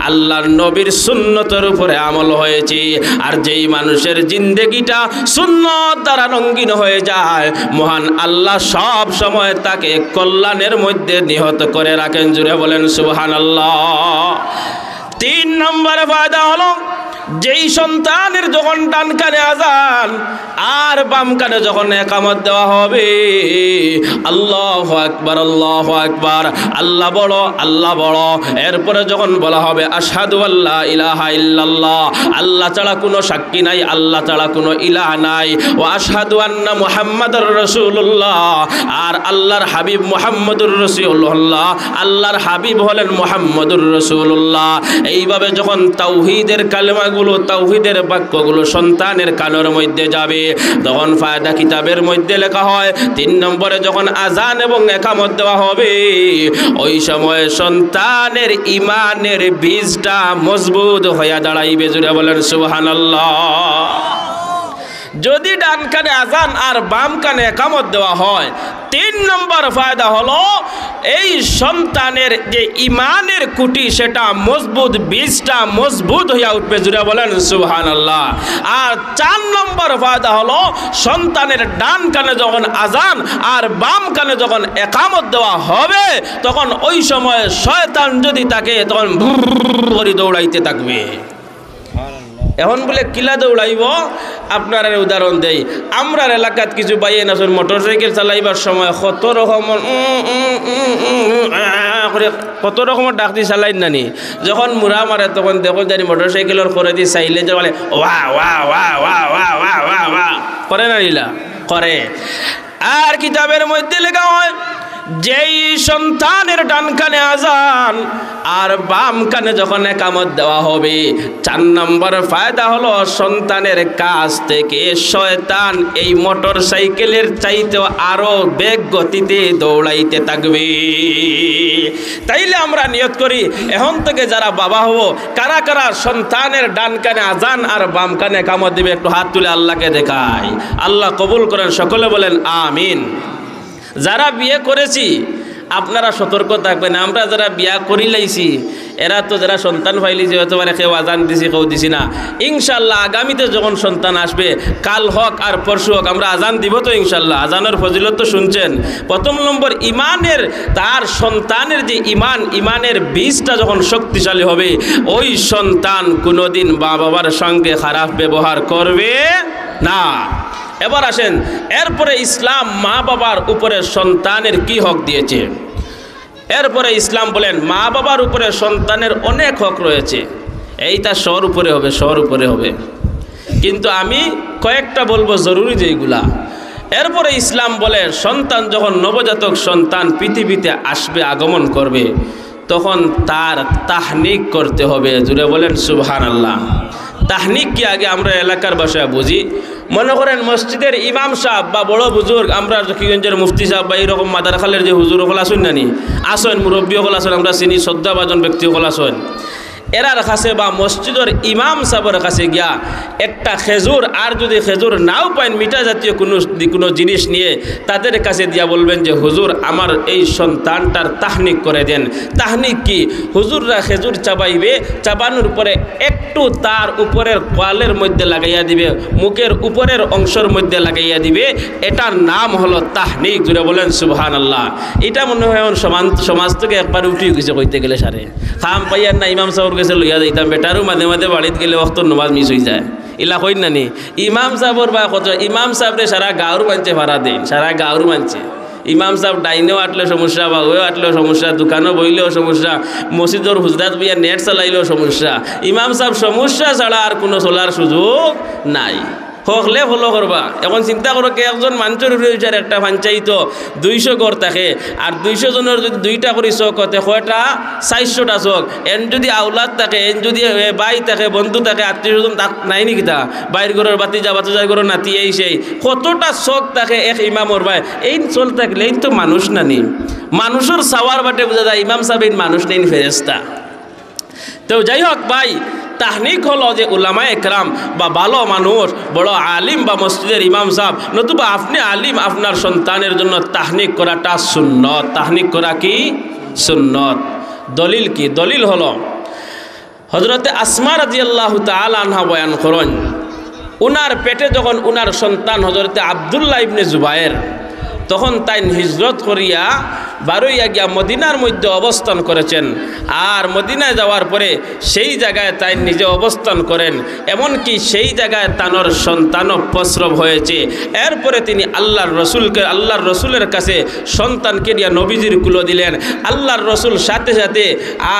আল্লাহর নবীর সুন্নতের উপরে আমল হয়েছে। আর যেই মানুষের জিন্দেগিটা সুন্নত দ্বারা রঙিন হয়ে যায়, মহান আল্লাহ সব সময় তাকে কল্যাণের মধ্যে নিহত করে রাখেন। জুড়ে বলেন সুবহানাল্লাহ। 3 নম্বরে ফায়দা হলো যেই সন্তানের যখন ডান কানে আজান আর বাম কানে যখন ইকামত দেওয়া হবে, আল্লাহু আকবার আল্লাহু আকবার, আল্লাহ বড় আল্লাহ বড়, এরপরে যখন বলা হবে আশহাদু আল্লা ইলাহা ইল্লাল্লাহ, আল্লাহ ছাড়া কোনো সাক্ষী নাই, আল্লাহ ছাড়া কোনো ইলাহ নাই, ওয়া আশহাদু আন্না মুহাম্মাদুর রাসূলুল্লাহ, আর আল্লাহর হাবিব মুহাম্মদুর রাসূলুল্লাহ, আল্লাহর হাবিব হলেন মুহাম্মদুর রাসূলুল্লাহ। এইভাবে যখন তাওহীদের কালেমা তাওহীদের বাক্যগুলো সন্তানের কানের মধ্যে যাবে, তখন ফায়দা কিতাবের মধ্যে লেখা হয় 3 নম্বরে যখন আজান এবং ইকামত দেওয়া হবে ওই সময় সন্তানের ঈমানের বীজটা মজবুত হয়ে দাঁড়াইবে। জুড়ে বলেন সুবহানাল্লাহ। যদি ডান কানে আজান আর বাম কানে ইকামত দেওয়া হয়, 3 নম্বর ফায়দা হলো এই সন্তানের যে ঈমানের কুটি সেটা মজবুত, বীজটা মজবুত হয়ে উঠবে। জুড়ে বলেন সুবহানাল্লাহ। আর 4 নম্বর ফায়দা হলো সন্তানের ডান কানে যখন আজান আর বাম কানে যখন ইকামত দেওয়া হবে তখন ওই সময় শয়তান যদি তাকে তখন করে দৌড়াইতে থাকবে। এখন বলে কিলা দৌড়াইব, আপনার উদাহরণ দেই। আমরা এলাকাত কিছু বাইয়েন আসুন মোটরসাইকেল চালাইবার সময় কত রকমের ডাক দিয়ে চালাই নানি, যখন মুড়া মারে তখন দেখো জানি মোটরসাইকেলের করে দিয়ে সাইলেন্স বলে ওয়া ওয়া ওয়া ওয়া ওয়া ওয়া ওয়া ওয়া করে না নীলা করে। আর কিতাবের মধ্যে লেখা হয় যেই সন্তানের ডান কানে আজান আর বাম কানে যখন একামত দেওয়া হবে, 4 নম্বর ফায়দা হলো সন্তানের কাছ থেকে শয়তান এই মোটর সাইকেলের চাইতেও আরো বেগ গতিতে দৌড়াইতে থাকবে। তাইলে আমরা নিয়ত করি এখন থেকে যারা বাবা হব, কারা কারা সন্তানের ডান কানে আজান আর বাম কানে একামত দিবে, একটু হাত তুলে আল্লাহকে দেখাই। আল্লাহ কবুল করেন, সকলে বলেন আমিন। যারা বিয়ে করেছি আপনারা সতর্ক থাকবেন। আমরা যারা বিয়া করি লাইছি এরা তো যারা সন্তান পাইলিছি হয়তো মানে কেউ আজান দিছি কেউ দিছি না, ইনশাল্লাহ আগামীতে যখন সন্তান আসবে, কাল হোক আর পরশু হোক, আমরা আজান দিব তো ইনশাল্লাহ। আজানের ফজিলত তো শুনছেন। প্রথম নম্বর ইমানের, তার সন্তানের যে ইমানের বীজটা যখন শক্তিশালী হবে, ওই সন্তান কোনোদিন মা বাবার সঙ্গে খারাপ ব্যবহার করবে না। এবার আসেন, এরপরে ইসলাম মা বাবার উপরে সন্তানের কি হক দিয়েছে। এরপরে ইসলাম বলেন মা বাবার উপরে সন্তানের অনেক হক রয়েছে, এইটা সর উপরে হবে, সর উপরে হবে, কিন্তু আমি কয়েকটা বলবো জরুরি যেইগুলা। এরপরে ইসলাম বলে সন্তান যখন নবজাতক সন্তান পৃথিবীতে আসবে, আগমন করবে, তখন তার তাহনিক করতে হবে। জুড়ে বলেন সুবহানাল্লাহ। তাহনিক কি আগে আমরা এলাকার ভাষায় বুঝি। মনে করেন মসজিদের ইমাম সাহেব বা বড় বুজুর্গ, আমরা জকিগঞ্জের মুফতি সাহেব বা এইরকম মাদারখালের যে হুজুর হল আসুন নানি, আসেন মুরব্বী হল আসেন, আমরা চিনি শ্রদ্ধাভাজন ব্যক্তি হল আসেন, এরার কাছে বা মসজিদের ইমাম সাহেবের কাছে গিয়া একটা খেজুর, আর যদি খেজুর নাও পাইন মিঠা জাতীয় কোনো জিনিস নিয়ে তাদের কাছে দিয়া বলবেন যে হুজুর আমার এই সন্তানটার তাহনিক করে দেন। তাহনিক কি? হুজুররা খেজুর চাবাইবে, চাবানোর পরে একটু তার উপরের কোয়ালের মধ্যে লাগাইয়া দিবে, মুখের উপরের অংশের মধ্যে লাগাইয়া দিবে, এটার নাম হলো তাহনিক। জুড়ে বলেন সুবহানাল্লাহ। এটা মনে হয় সমাজ থেকে একবার উঠে গেছে কইতে গেলে সারে খাম পাইয়ার না ইমাম সাহেব গেছে লইয়া যাইতাম, বেটারও মাঝে মাঝে বাড়িতে গেলে অক্ত নমাজ মিস হয়ে যায়, ইলা কই নানি। ইমাম সাহেবর বা কত ইমাম সাহেবরে সারা গাঁর মানছে ভাড়া দেন, সারা গাঁর মানছে। ইমাম সাহেব ডাইনেও আটলে সমস্যা, বাগুয়েও আটলেও সমস্যা, দোকানও বইলেও সমস্যা, মসজিদর হুজরাত বইয়া নেট চালাইলেও সমস্যা। ইমাম সাহেব সমস্যা ছাড়া আর কোনো চলার সুযোগ নাই। হকলে ফলো করবা। এখন চিন্তা করো কে একজন মানুষের রয়েছে একটা পঞ্চায়েত 200 ঘর থাকে, আর 200 জনের যদি 2টা করে চক হতে কয়টা 400টা চক। এন যদি আউলাদ থাকে, এন যদি বাই থাকে, বন্ধু থাকে, আত্মীয়স্বজন নাই নাকি তা বাইর ঘরের বাতি যা বাচ্চা ঘরের নাতি এই সেই কতটা চক থাকে এক ইমামর ভাই। এই চল থাকলে এই তো মানুষ নানি, মানুষের সাওয়ার বাটে বোঝা যায় ইমাম সাহেব মানুষ নেই ফেরেস্তা। তো যাই হোক ভাই, তাহনিক হলো যে উলামায়ে একরাম বা ভালো মানুষ, বড় আলিম বা মসজিদের ইমাম সাহেব, নতুবা আপনি আলিম, আপনার সন্তানের জন্য তাহনিক করাটা সুন্নত। তাহনিক করা কি সুন্নত। দলিল কি? দলিল হলো হযরতে আসমা রাদিয়াল্লাহু তাআলা আনহা বয়ান করেন, উনার পেটে যখন উনার সন্তান হযরতে আব্দুল্লাহ ইবনে জুবায়ের, তখন তাই হিজরত করিয়া বারোইয়া গিয়া মদিনার মধ্যে অবস্থান করেছেন। আর মদিনায় যাওয়ার পরে সেই জায়গায় তাই নিজে অবস্থান করেন, এমনকি সেই জায়গায় তানোর সন্তানও প্রসব হয়েছে। এরপরে তিনি আল্লাহর রসুলের কাছে সন্তানকে নিয়ে নবীজির কুলো দিলেন। আল্লাহর রসুল সাথে সাথে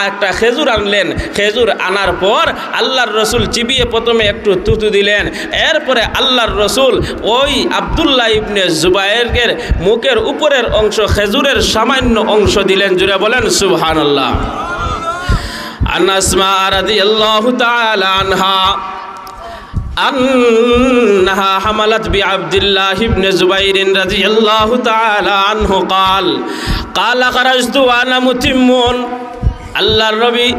একটা খেজুর আনলেন। খেজুর আনার পর আল্লাহর রসুল চিবিয়ে প্রথমে একটু তুতু দিলেন। এরপরে আল্লাহর রসুল ওই আব্দুল্লাহ ইবনে জুবায়েরের মুখের উপরের অংশ খেজুরের সামান্য অংশ দিলেন। জুড়ে বলেন সুবহানাল্লাহ। আন আসমা রাদিয়াল্লাহু তাআলা আনহা أنها حملت بعبد الله بن زبير رضي الله تعالى عنه قال خرجت وأنا متم الله النبي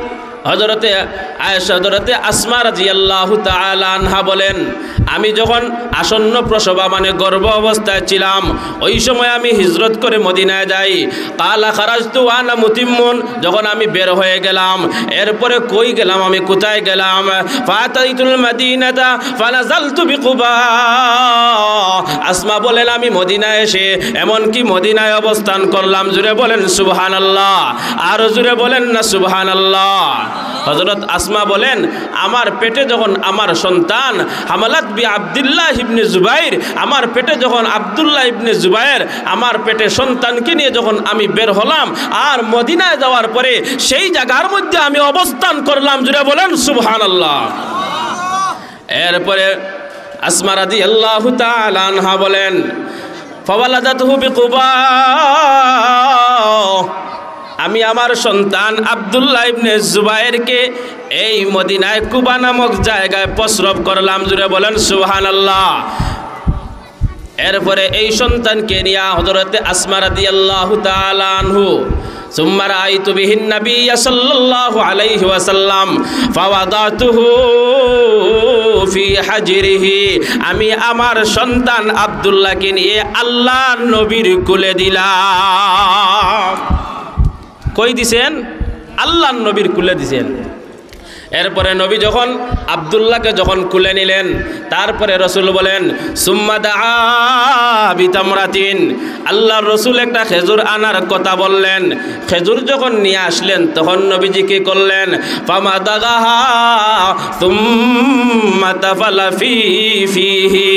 হযরতে আয়েশা হযরতে আসমা রাদিয়াল্লাহু তাআলা আনহা বলেন, আমি যখন আসন্ন প্রসবা মানে গর্ভ অবস্থায় ছিলাম, ওই সময় আমি হিজরত করে মদিনায় যাই। কালা খারাজতু আনা মুতিম্মুন, যখন আমি বের হয়ে গেলাম, এরপরে কই গেলাম, আমি কোথায় গেলাম? ফাতাইতুল মাদিনাতা ফানাজালতু বিকুবা। আসমা বলেন আমি মদিনায় এসে এমনকি মদিনায় অবস্থান করলাম। জুড়ে বলেন সুবহানাল্লাহ। আর জুড়ে বলেন না সুবহানাল্লাহ। হযরত আসমা বলেন আমার পেটে যখন আমার সন্তান হামালাত বি আব্দুল্লাহ ইবনে জুবাইর, আমার পেটে যখন আব্দুল্লাহ ইবনে জুবাইর আমার পেটে সন্তানকে নিয়ে যখন আমি বের হলাম, আর মদিনায় যাওয়ার পরে সেই জায়গার মধ্যে আমি অবস্থান করলাম। জুড়ে বলেন সুবহানাল্লাহ। এরপরে আসমা রাদিয়াল্লাহু তাআলা আনহা বলেন ফাওয়ালাদাতহু বিকুবা, আমি আমার সন্তান আব্দুল্লাহ ইবনে জুবায়েরকে এই মদিনায় কুবা নামক জায়গায় প্রসব করলাম। জুড়ে বলেন সুবহানাল্লাহ। এরপরে এই সন্তানকে নিয়ে হযরতে আসমা রাদিয়াল্লাহু তাআলা আনহু সুম্মা রাআইতু বিহিন নাবিয়্য সাল্লাল্লাহু আলাইহি ওয়াসাল্লাম ফাওয়াদাতুহু ফি হাজরিহি, আমি আমার সন্তান আব্দুল্লাহকে নিয়ে আল্লাহর নবীর কোলে দিলাম। কই দিছেন? আল্লাহর নবীর কোলে দিছেন। এরপরে নবী যখন আব্দুল্লাহকে যখন কুলে নিলেন, তারপরে রসুল বলেন সুম্মা দাআ বিতামরাতিন, আল্লাহর রসুল একটা খেজুর আনার কথা বললেন। খেজুর যখন নিয়ে আসলেন তখন নবীজি কি করলেন? ফামা দাগাহা সুম্মা তাফালা ফিহি,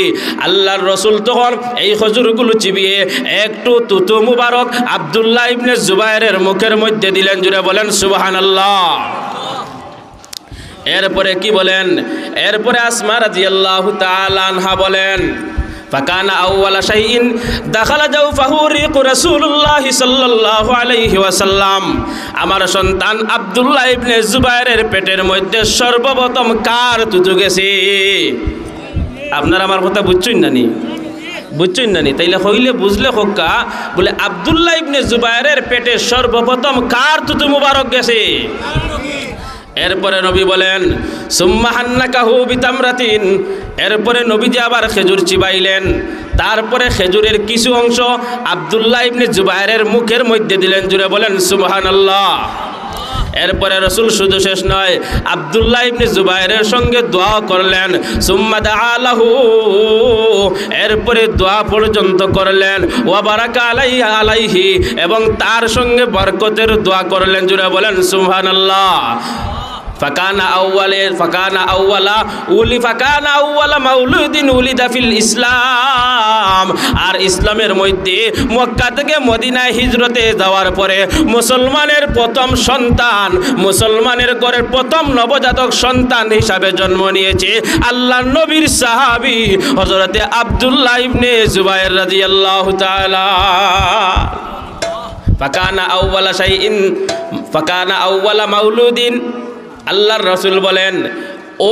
আল্লাহর রসুল তখন এই খেজুরগুলো চিবিয়ে একটু তুতু মুবারক আব্দুল্লাহ ইবনে জুবায়েরের মুখের মধ্যে দিলেন। জুড়ে বলেন সুবহানাল্লাহ। এরপরে কি বলেন? এরপরে আসমা রাদিয়াল্লাহু তাআলা আনহা বলেন ফাকানা আউওয়ালা শাইইন দাখালা জাওফাহু রিকু রাসূলুল্লাহ সাল্লাল্লাহু আলাইহি ওয়াসাল্লাম, আমার সন্তান আব্দুল্লাহ ইবনে জুবায়েরের পেটের মধ্যে সর্বপ্রথম কার তুতু গেছে? আপনারা আমার কথা বুঝছেন নানি? বুঝছেন নানি? তাইলে হইলে বুঝলে হোক্কা বলে আব্দুল্লাহ ইবনে জুবায়েরের পেটে সর্বপ্রথম কার তুতু মুবারক গেছে? এরপরে নবী বলেন সুম্মা হান্নাকাহু বিতামরাতিন, এরপরে নবীজি আবার খেজুর চিবাইলেন। তারপরে খেজুরের কিছু অংশ আব্দুল্লাহ ইবনে জুবায়েরের মুখের মধ্যে দিলেন। জুড়ে বলেন সুবহানাল্লাহ। এরপরে রসুল শুধু শেষ নয়, আব্দুল্লাহ ইবনে জুবায়েরের সঙ্গে দোয়া করলেন। সুম্মা দাআ লাহু, এরপরে দোয়া পর্যন্ত করলেন। ওয়া বারাকা আলাইহি, এবং তার সঙ্গে বরকতের দোয়া করলেন। জুড়ে বলেন সুবহানাল্লাহ। ফাকানা আউওয়ালা মাউলুদিন উলিদা ফিল ইসলাম, আর ইসলামের মধ্যে মক্কা থেকে মদিনায় হিজরতে যাওয়ার পরে মুসলমানের প্রথম সন্তান, মুসলমানের ঘরের প্রথম নবজাতক সন্তান হিসাবে জন্ম নিয়েছে আল্লাহর নবীর সাহাবী হযরতে আব্দুল্লাহ ইবনে জুবায়ের রাদিয়াল্লাহু তাআলা। ফাকানা আউওয়ালা মাউলুদিন, আল্লাহর রসুল বলেন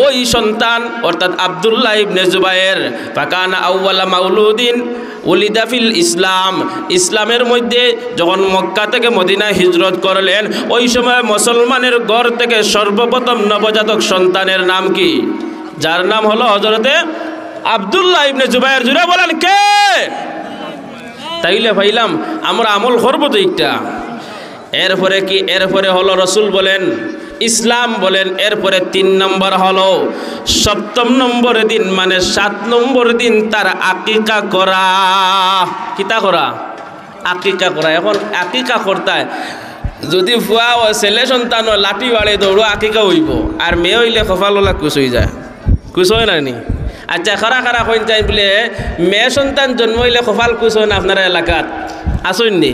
ওই সন্তান অর্থাৎ আব্দুল্লাহ ইবনে জুবায়ের ফাকানা আউওয়ালা মাউলুদিন উলিদা ফিল ইসলাম, ইসলামের মধ্যে যখন মক্কা থেকে মদিনায় হিজরত করলেন ওই সময় মুসলমানের ঘর থেকে সর্বপ্রথম নবজাতক সন্তানের নাম কি? যার নাম হলো হযরতে আব্দুল্লাহ ইবনে জুবায়ের। জুড়ে বলেন কে? তাইলে ভাইলাম আমরা আমল করবো তো একটা। এরপরে কি? এরপরে হলো রসুল বলেন ইসলাম বলেন। এরপরে 3 নম্বর হলো 7ম নম্বর দিন মানে 7 নম্বর দিন তার আকিকা করা। কিতা করা? আকিকা করা। এখন আকিকা করতে যদি ফুয়া ও ছেলে সন্তান লাঠি বাড়ে দৌড়ো আকিকা হইব, আর মেয়ে হইলে কপাললা কুচ হয়ে যায়। কুচ হয় না নি? আচ্ছা খারা খারা কইন চাই বলে মেয়ে সন্তান জন্ম হইলে কপাল কুচ হয় না আপনার এলাকাত? আসেন নি?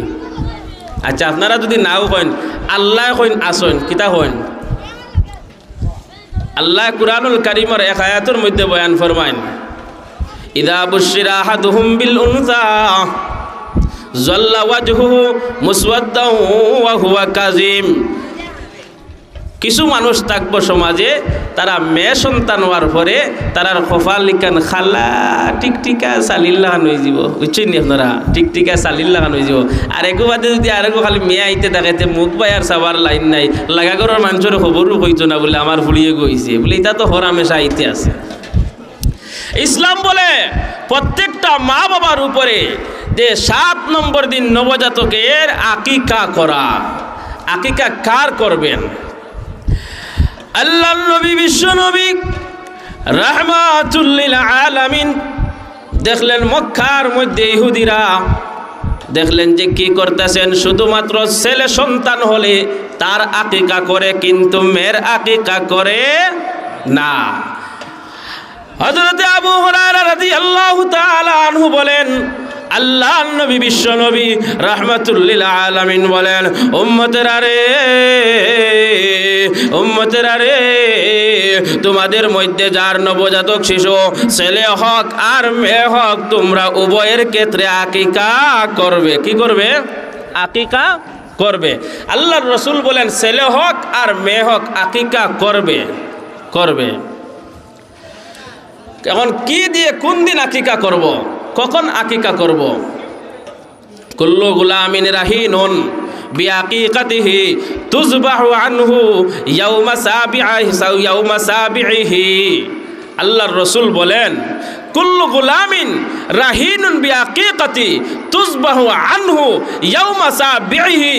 আচ্ছা আপনারা যদি নাও কইন আল্লাহ কইন আসেন, কিতা কইন? আল্লাহ কুরআনুল কারীমের এক আয়াতের মধ্যে বয়ান ফরমায়েন ইদা বুশিরা আহাদুহুম বিল উনসা যাল্লা ওয়াজহুহু মুসওয়াদ্দান ওয়া হুয়া কাযিম। কিছু মানুষ থাকবো সমাজে তারা মেয়ে সন্তান হওয়ার পরে তারার কপাল লিখান খালা টিকটিকা চালিল লাগান হয়ে যাব। বুঝছেন নি আপনারা? টিকটিকা চালিল লাগান হয়ে যাব। আর একো বাদে যদি আরেকো খালি মেয়ে আইতে থাকে মুখ বাই আর চাবার লাইন নাই, লাগা ঘরের মানুষের খবরও কইতো না বলে আমার ভুলিয়ে গইছে বলে এটা তো হরামেশা আইতে আছে। ইসলাম বলে প্রত্যেকটা মা বাবার উপরে যে 7 নম্বর দিন নবজাতকের আকিকা করা। আকিকা কার করবেন? আল্লাহর নবী বিশ্ব নবী রাহমাতুল লিল আলামিন দেখলেন মক্কার মধ্যে ইহুদিরা দেখলেন যে কি করতেছেন, শুধুমাত্র ছেলে সন্তান হলে তার আকিকা করে কিন্তু মেয়ের আকিকা করে না। হযরত আবু হুরায়রা রাদিয়াল্লাহু তাআলা আনহু বলেন আল্লাহ নবী বিশ্ব নবী রাহমাতুল্লিল আলামিন বলেন, উম্মতেরা রে, তোমাদের মধ্যে যার নবজাতক শিশু ছেলে হক আর মেয়ে হক, তোমরা উভয়ের ক্ষেত্রে আকিকা করবে। কি করবে? আকিকা করবে। আল্লাহর রাসূল বলেন ছেলে হক আর মেয়ে হক আকিকা করবে। এখন কি দিয়ে কোন দিন আকিকা করব, কখন আকিকা করব? কুল্লু গুলামিন রাহিনুন বিআকিকাতিহি তুযবাহু আনহু ইয়াউমা সাবিহি। আল্লাহর রাসূল বলেন কুল্লু গুলামিন রাহিনুন বিআকিকাতি তুযবাহু আনহু ইয়াউমা সাবিহি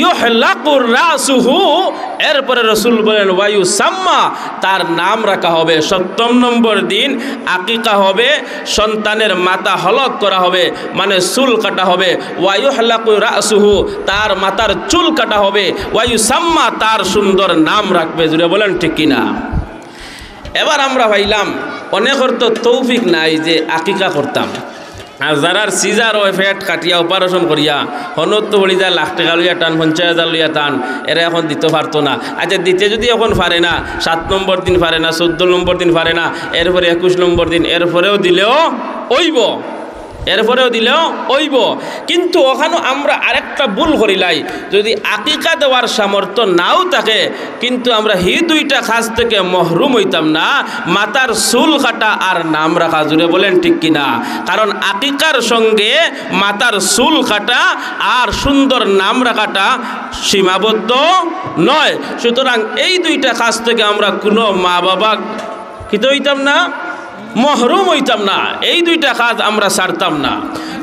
ইউহলাকু রাসুহু। এরপরে রাসূল বলেন ওয়ায়ুসাম্মা, তার নাম রাখা হবে। ৭ম নম্বর দিন আকিকা হবে, সন্তানের মাথা হলক করা হবে, মানে চুল কাটা হবে। ওয়ায়ুহলাকু রাসুহু, তার মাথার চুল কাটা হবে। ওয়ায়ুসাম্মা, তার সুন্দর নাম রাখবে। জুড়ে বলেন ঠিক কিনা? এবার আমরা ভাইলাম অনেকের তো তৌফিক নাই যে আকিকা করতাম, আর যারার সিজার ও ফ্যাট কাটিয়া অপারেশন করিয়া হনত বলি যায় লাখ টাকা লইয়া টান, 50,000 লইয়া টান, এরা এখন দিতে পারতো না। আচ্ছা দিতে যদি এখন পারে না, 7 নম্বর দিন পারে না, 14 নম্বর দিন পারে না, এরপরে 21 নম্বর দিন, এরপরেও দিলেও ওইব। কিন্তু ওখানে আমরা আরেকটা ভুল করিলাই, যদি আকিকা দেওয়ার সামর্থ্য নাও থাকে কিন্তু আমরা হি দুইটা কাজ থেকে মহরুম হইতাম না, মাথার চুল কাটা আর নাম রাখা। জুড়ে বলেন ঠিক কিনা? কারণ আকিকার সঙ্গে মাথার চুল কাটা আর সুন্দর নাম রাখাটা সীমাবদ্ধ নয়। সুতরাং এই দুইটা কাজ থেকে আমরা কোনো মা বাবা কিতে হইতাম না, মহরুম হইতাম না। এই দুইটা কাজ আমরা ছাড়তাম না।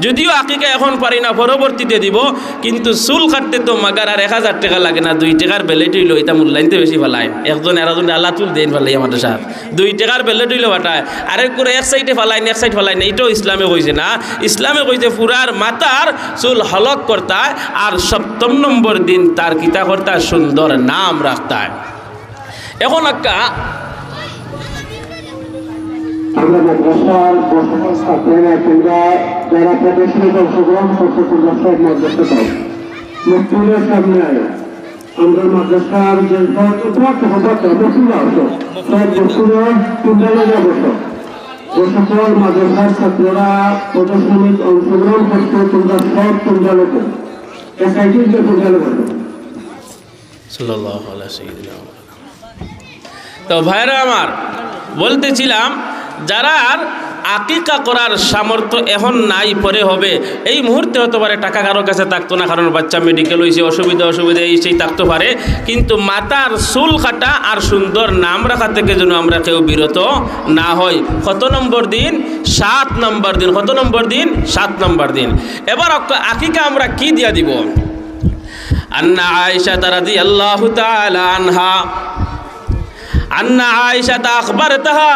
যদিও আকিকা এখন পারি না, পরবর্তীতে দিব, কিন্তু চুল কাটতে তো মাগার আর 1000 টাকা লাগে না, 2 টাকার বেলেট হইলো, এটা মূল্যায়নতে বেশি ফেলায়। একজন আল্লাহ চুল দেন ফেলাই আমাদের সাথে 2 টাকার বেলেট হইলো বাটায়, আরেক করে এক সাইডে ফেলাই না, এক সাইড ফেলাই না। এটাও ইসলামে কইছে না। ইসলামে কইছে পুরার মাথার চুল হলক করতায়, আর 7ম নম্বর দিন তার কিতা করতায়, সুন্দর নাম রাখতায়। এখন একটা আমরা মাদ্রাসার বর্তমান ছাত্রীরা তোমরা যারা প্রদর্শনী অংশগ্রহণ করতে তোমরা সব মাদ্রাসা পাও, মসজিদের সামনে আয়। আমরা মাদ্রাসার যে মসজিদে আসো, সব মসজিদে তোমরা লেগে বসো। যে সকল মাদ্রাসার ছাত্ররা প্রদর্শনী অংশগ্রহণ করতে তোমরা সব তোমরা লেগে একাইটি যে তোমরা লেগে। তো ভাইরা আমার, বলতেছিলাম যারা আকিকা করার সামর্থ্য এখন নাই, পরে হবে, এই মুহূর্তে হতে পারে টাকা কারো কাছে থাকতো না, কারণ বাচ্চা মেডিকেল হয়েছে, অসুবিধা এই সেই থাকতে পারে, কিন্তু মাথার চুল কাটা আর সুন্দর নাম রাখা থেকে যেন আমরা কেউ বিরত না হই। কত নম্বর দিন? 7 নম্বর দিন। কত নম্বর দিন? 7 নম্বর দিন। এবার আকিকা আমরা কি দিয়া দিব? আন্না আয়েশা রাদিয়াল্লাহু তাআলা আনহা أن عائشة أخبرتها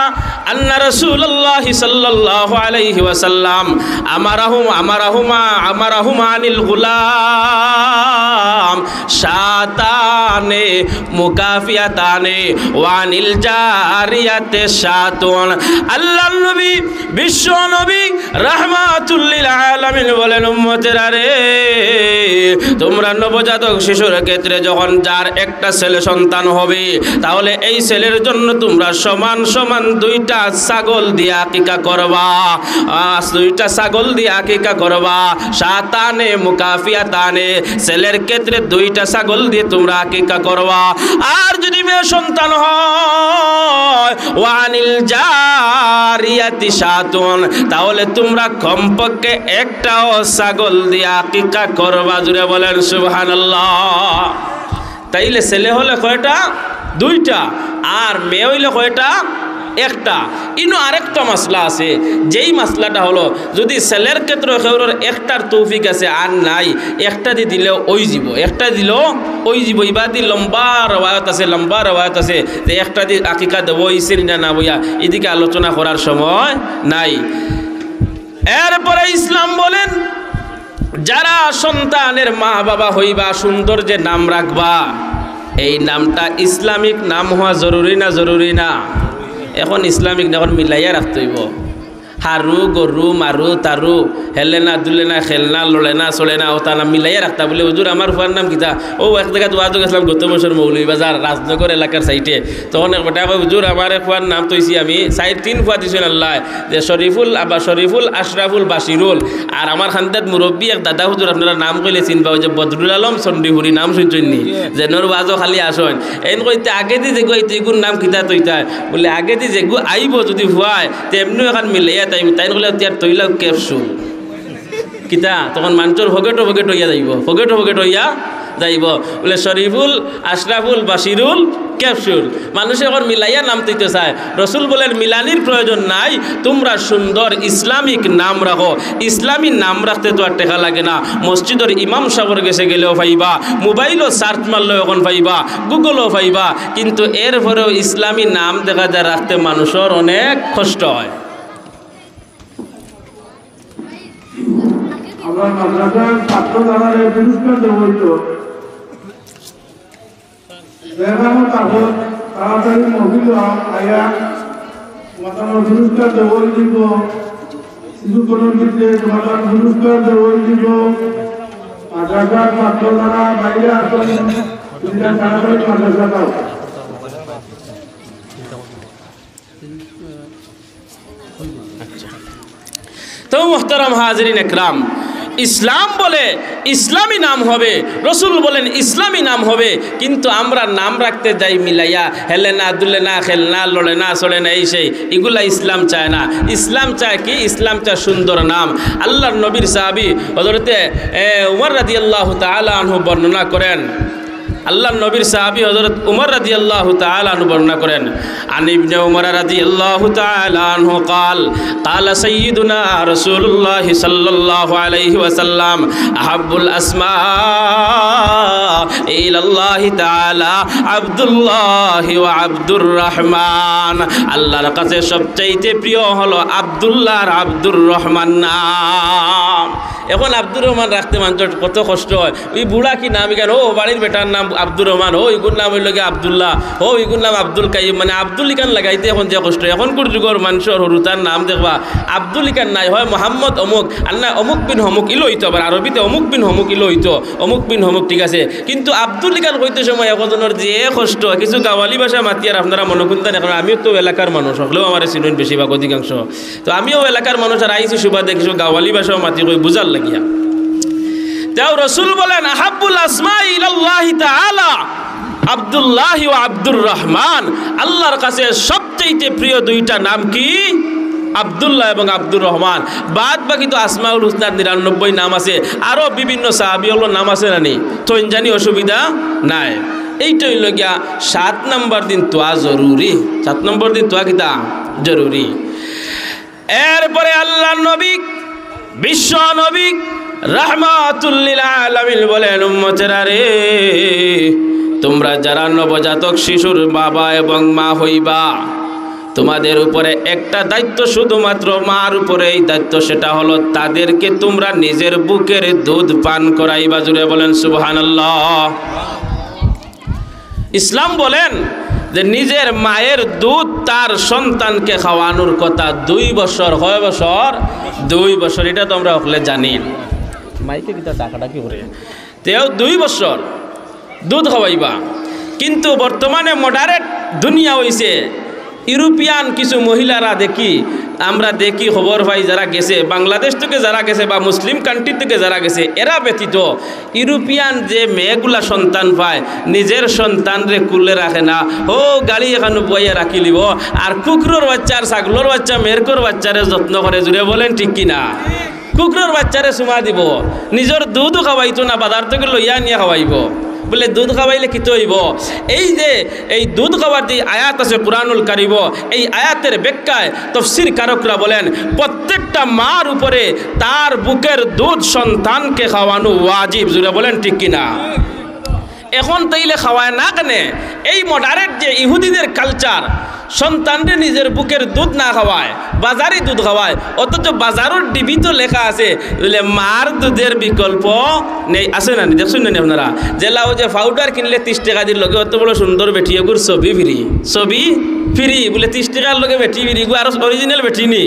أن رسول الله صلى الله عليه وسلم أمرهم عن الغلام شاتان مكافئتان وعن الجارية شاتون। আল্লাহ নবী বিশ্ব নবী রাহমাতুল লিল আলামিন বলেন, উম্মতেরা রে, তোমরা নবজাতক শিশুর ক্ষেত্রে যখন যার একটা ছেলে সন্তান হবে, তাহলে এই ছেলের জন্য তোমরা সমান সমান 2টা ছাগল দিয়ে আকিকা করবা। 2টা ছাগল দিয়ে আকিকা করবা। শাতানে মুকাফিয়াতানে, ছেলের ক্ষেত্রে 2টা ছাগল দিয়ে তোমরা আকিকা করবা। আর যদি মেয়ে সন্তান হয়, ওয়ানিল জারিয়াতি শাতুন, তাহলে তোমরা কমপক্ষে 1টাও ছাগল দিয়ে আকিকা করবা। জুড়ে বলেন সুবহানাল্লাহ। তাইলে ছেলে হলে কয়টা? 2টা, আর মেয়ে হইলে কয়টা? 1টা। ইনো আরেকটা মাসলা আছে, যেই মাসলাটা হলো যদি ছেলের ক্ষেত্রে কেউর 1টার তৌফিক আছে আর নাই, 1টা দিয়ে দিলেও ওই জীব, 1টা দিলেও ওই জীব। ইবাদি লম্বা রওয়ায়াত আছে যে 1টা দিয়ে আকিকা দেবো ইসের না বইয়া, এদিকে আলোচনা করার সময় নাই। এরপরে ইসলাম বলেন, যারা সন্তানের মা বাবা হইবা, সুন্দর যে নাম রাখবা, এই নামটা ইসলামিক নাম হওয়া জরুরি না? জরুরি না? এখন ইসলামিক নাম মিলাইয়া রাখতে হইব। হারু গরু মারু তারু হেলে না দুলে না খেলনা লড়ে না চলে না ওটা নাম মিলাইয়া রাখতা বলে হুজুর আমার ফুয়ার নাম কিতা ও এক জায়গায় ওয়াজ গেছিলাম গত বছর মৌলভীবাজার রাজনগর এলাকার সাইটে তখন এক বেটা হুজুর আমার ফুয়ার নাম তৈছি আমি সাইড 3 ফুয়া দিছেন আল্লাহ যে শরীফুল আশরাফুল বাশিরুল আর আমার খানদাত মুরব্বী এক দাদা হুজুর আপনারা নাম কইলে চিনবা ওই যে বদরুল আলম চন্ডীহুরি নাম শুনছেন নি যে নর ওয়াজও খালি আসেন এন কইতে আগে দি যে কইতে এগুর নাম কিতা তৈতা বলে আগে দি যে আইব যদি ফুয়ায় তেমনি এখন মিলাইয়া তাই বলে তিয়ার তৈলা ক্যাপসুল কিতা তখন মানুষের ফগেট হইয়া যাইব ফগেট হইয়া যাইব বলে শরীফুল আশরাফুল বাশিরুল ক্যাপসুল মানুষে এখন মিলাইয়া নাম দিতে চায় রসুল বলেন মিলানির প্রয়োজন নাই তোমরা সুন্দর ইসলামিক নাম রাখো ইসলামী নাম রাখতে তো আর টেকা লাগে না মসজিদের ইমাম সাহেবের কাছে গেলেও পাইবা মোবাইলও সার্চ মারলেও এখন পাইবা গুগলও পাইবা কিন্তু এরপরেও ইসলামী নাম দেখা যায় রাখতে মানুষের অনেক কষ্ট হয় আমরা মাদ্রাসার ছাত্র যারা পুরস্কার দেবো তাড়াতাড়ি মহিলা আয়া মাতার পুরস্কার দেবো দিব শিশু কোন দিকে মাতার পুরস্কার দেবো দিব মাদ্রাসার ছাত্র যারা বাইরে আসেন তাড়াতাড়ি মাদ্রাসা দাও তো মুহতারাম হাজরিন একরাম ইসলাম বলে ইসলামী নাম হবে রসুল বলেন ইসলামী নাম হবে কিন্তু আমরা নাম রাখতে যাই মিলাইয়া হেলে না দুলে না খেল না লড়ে না চড়ে না এই সেই এগুলা ইসলাম চায় না ইসলাম চায় কি ইসলাম চায় সুন্দর নাম আল্লাহর নবীর সাহাবী হযরতে উমর রাদিয়াল্লাহু তাআলা আনহু বর্ণনা করেন আল্লাহর নবীর সাহাবী হযরত উমর রাদিয়াল্লাহু তাআলা আনহু বর্ণনা করেন আন ইবনে উমর রাদিয়াল্লাহু তাআলা আনহু قال قال سيدنا رسول الله صلى الله عليه وسلم احب الاسماء الى الله تعالى عبد الله وعبد الرحمن আল্লাহর কাছে সবচেয়ে প্রিয় হলো আব্দুল্লাহ আর আব্দুর রহমান নাম এখন আব্দুর রহমান রাখতে মানুষের কত কষ্ট হয় ওই বুড়া কি নাম কেন ও বাড়ির বেটার নাম আব্দুর রহমান ও ইগুর নাম হইল গিয়ে আবদুল্লাহ ও ইগুর নাম আব্দুল কাইম মানে আব্দুল ইকান লাগাইতে এখন যে কষ্ট এখনকার যুগের মানুষের হরুতার নাম দেখবা আব্দুল ইকান নাই হয় মোহাম্মদ অমুক আর না অমুক বিন হমুক ইলো হইতো আবার আরবিতে অমুক বিন হমুক ইলো হইতো অমুক বিন হমুক ঠিক আছে কিন্তু আব্দুল ইকান হইতে সময় একজনের যে কষ্ট কিছু গাওয়ালি ভাষা মাতি আর আপনারা মনে করতেন এখন আমিও তো এলাকার মানুষ হলেও আমার চিনুন বেশিরভাগ অধিকাংশ তো আমিও এলাকার মানুষ আর আইছি সুবাদে কিছু গাওয়ালি ভাষাও মাতি কই বুঝার লাগিয়া তাও রসুল বলেন আহাব্বুল আসমা ইলাল্লাহি তাআলা আব্দুল্লাহ ওয়া আব্দুর রহমান আল্লাহর কাছে সবচেয়ে প্রিয় দুইটা নাম কি আব্দুল্লাহ এবং আব্দুর রহমান বাদ বাকি তো আসমাউল হুসনার 99 নাম আছে আরো বিভিন্ন সাহাবীর নাম আছে না নি তো জানি অসুবিধা নাই এইটা হইল গিয়া 7 নম্বর দিন তোয়া জরুরি 7 নম্বর দিন তোয়া কিতা জরুরি এরপরে আল্লাহর নবী বিশ্ব নবী রাহমাতুল লিল আলামিন বলেন উম্মতেরা রে তোমরা যারা নবজাতক শিশুর বাবা এবং মা হইবা তোমাদের উপরে একটা দায়িত্ব শুধুমাত্র মার উপরে এই দায়িত্ব সেটা হলো তাদেরকে তোমরা নিজের বুকের দুধ পান করাইবা জুড়ে বলেন সুবহানাল্লাহ ইসলাম বলেন যে নিজের মায়ের দুধ তার সন্তানকে খাওয়ানোর কথা 2 বছর হয় বছর 2 বছর এটা তো আমরা হলে জানি মাইকে কিতা ডাকাডাকি করে তেও 2 বছর দুধ খাওয়াইবা কিন্তু বর্তমানে মডারেট দুনিয়া হইছে ইউরোপিয়ান কিছু মহিলারা আমরা দেখি খবর পাই যারা গেছে বাংলাদেশ থেকে যারা গেছে বা মুসলিম কান্ট্রি থেকে যারা গেছে এরা ব্যতীত ইউরোপিয়ান যে মেয়েগুলা সন্তান পায় নিজের সন্তানরে কুলে রাখে না ও গাড়ি এখানে বইয়ে রাখি লিব আর কুকুরের বাচ্চা আর ছাগলের বাচ্চা মেয়েরকর বাচ্চারে যত্ন করে জুড়ে বলেন ঠিক কিনা কুকুরের বাচ্চারে চুমা দিব নিজের দুধও খাওয়াইতো না বাজার থেকে লইয়া নিয়ে খাওয়াইব বলে দুধ খাওয়াইলে কি হইব এই যে এই দুধ খাওয়ার যে আয়াত আছে কুরআনুল কারীম এই আয়াতের ব্যাখ্যায় তাফসীর কারকরা বলেন প্রত্যেকটা মার উপরে তার বুকের দুধ সন্তানকে খাওয়ানো ওয়াজিব জুড়ে বলেন ঠিক কিনা এখন তাইলে খাওয়ায় না কেন এই মডারেট যে ইহুদিদের কালচার সন্তানরে নিজের বুকের দুধ না খাওয়ায় বাজারে দুধ খাওয়ায় অথচ বাজারের ডিবি তো লেখা আছে বলে মার দুধের বিকল্প নেই আছে না দেখছেন না আপনারা জেলাও যে পাউডার কিনলে 30 টাকা দিয়ে লগে অত বড় সুন্দর বেটি এগুর ছবি ফ্রি বলে 30 টাকার লগে বেটি ফ্রি গো আর অরিজিনাল বেটি নি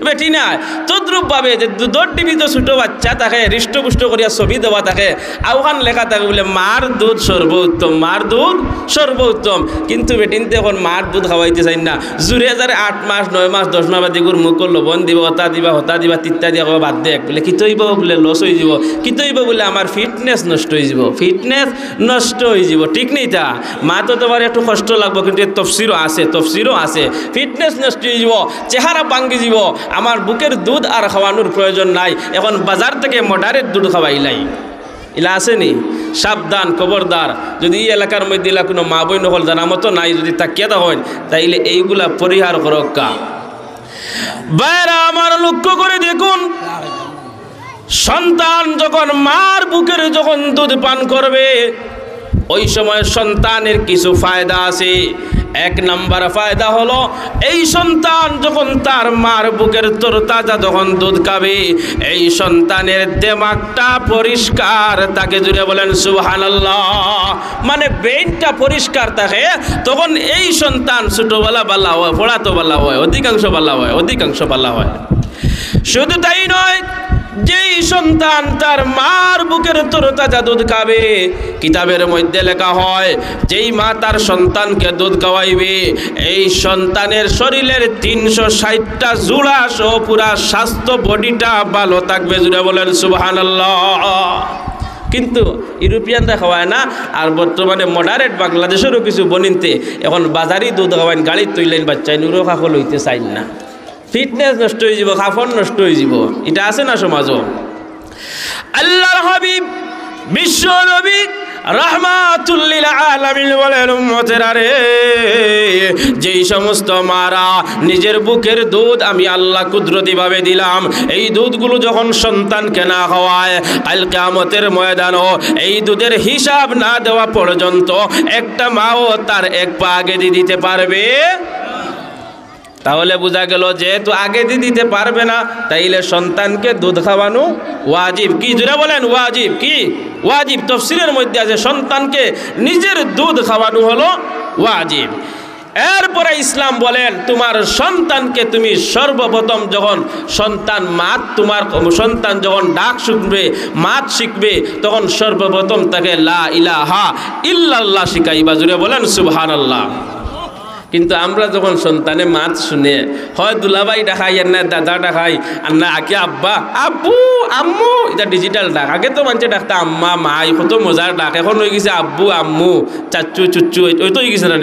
বেটি নাই তদ্রুপ ভাবে যে দুধর টিভি তো ছোট বাচ্চা তাকে হৃষ্টপুষ্ট করিয়া ছবি দেওয়া থাকে আওখান লেখা থাকে বলে মার দুধ সর্বোত্তম, মার দুধ সর্বোত্তম। কিন্তু বেটিনতে এখন মার দুধ খাওয়াইতে চাই না, জুড়ে যারে 8 মাস 9 মাস 10 মাস বাদে গুর মুখ লবণ দিব, হতা দিবা তিত্তা দিয়া বাদ দেখ বলে কি তৈব বলে লস হয়ে যাব, কি তৈব বলে আমার ফিটনেস নষ্ট হয়ে যাব, ফিটনেস নষ্ট হয়ে যাব। ঠিক নেই তা মা তো তোমার একটু কষ্ট লাগবে, কিন্তু তফসিরও আছে ফিটনেস নষ্ট হয়ে যাব, চেহারা ভাঙ্গি যাব। আমার বুকের দুধ আর খাওয়ানোর প্রয়োজন নাই, এখন বাজার থেকে মডারেট দুধ খাওয়াইলাই ইলা আসেনি। সাবধান, খবরদার, যদি এই এলাকার মধ্যে কোনো মা বই নকল জানা মতো নাই, যদি তাকিয়ে হয় তাইলে এইগুলা পরিহার করক্কা। বাইরা আমার লক্ষ্য করে দেখুন, সন্তান যখন মার বুকের যখন দুধ পান করবে ওই সময় সন্তানের কিছু ফায়দা আছে। 1 নাম্বার ফায়দা হলো এই সন্তান যখন তার মার বুকের তরতাজা যখন দুধ খাবে এই সন্তানের দিমাগটা পরিষ্কার থাকে, জুড়ে বলেন সুবহানাল্লাহ। মানে ব্রেনটা পরিষ্কার থাকে, তখন এই সন্তান ছোটবেলা বালা হয়, পড়াতো বালা হয়, অধিকাংশ বালা হয়। শুধু তাই নয়, যেই সন্তান তার মার বুকের তরতাজা দুধ খাবে, কিতাবের মধ্যে লেখা হয় যেই মা তার সন্তানকে দুধ খাওয়াইবে এই সন্তানের শরীরের 360টা জোড়া সহ পুরা স্বাস্থ্য বডিটা ভালো থাকবে, জুড়ে বলেন সুবহানাল্লাহ। কিন্তু ইউরোপিয়ানরা খাওয়ায় না, আর বর্তমানে মডারেট বাংলাদেশেরও কিছু বনিনতে এখন বাজারি দুধ খাওয়াইন, গাড়ি তৈলেন বাচ্চাই নুরো খাকো লইতে চাইন না, ফিটনেস নষ্ট হয়ে যাব, খাফন নষ্ট হয়ে যাব। এটা আছে না সমাজও। আল্লাহর হাবিব বিশ্ব নবী রাহমাতুল লিল আলামিন বলেন, উম্মতেরা রে, যেই সমস্ত মারা নিজের বুকের দুধ আমি আল্লাহ কুদরতিভাবে দিলাম, এই দুধগুলো যখন সন্তানকে না খাওয়ায় কাল কিয়ামতের ময়দানও এই দুধের হিসাব না দেওয়া পর্যন্ত একটা মাও তার 1 পা আগে দিয়ে দিতে পারবে। তাহলে বোঝা গেল যেহেতু আগে দিয়ে দিতে পারবে না, তাইলে সন্তানকে দুধ খাওয়ানো ওয়াজিব। কি জোরে বলেন ওয়াজিব? কি ওয়াজিব? তাফসীরের মধ্যে আছে সন্তানকে নিজের দুধ খাওয়ানো হলো ওয়াজিব। এরপরে ইসলাম বলেন তোমার সন্তানকে তুমি সর্বপ্রথম যখন তোমার সন্তান যখন ডাক শুনবে, মাত শিখবে, তখন সর্বপ্রথম তাকে লা ইলাহা ইল্লাল্লাহ শিখাইবা, জুড়ে বলেন সুবহানাল্লাহ। কিন্তু আমরা যখন সন্তানে মাত শুনে হয় দুলাভাই ডাকাই আর না দাদা ডাকাই আর না আগে আব্বা আব্বু আম্মু, এটা ডিজিটাল ডাক। আগে তো মানুষে ডাকতা আম্মা মাই, কত মজার ডাক। এখন হয়ে গেছে আব্বু আম্মু চাচু চুচ্চু, ওই তো হয়ে গেছে না।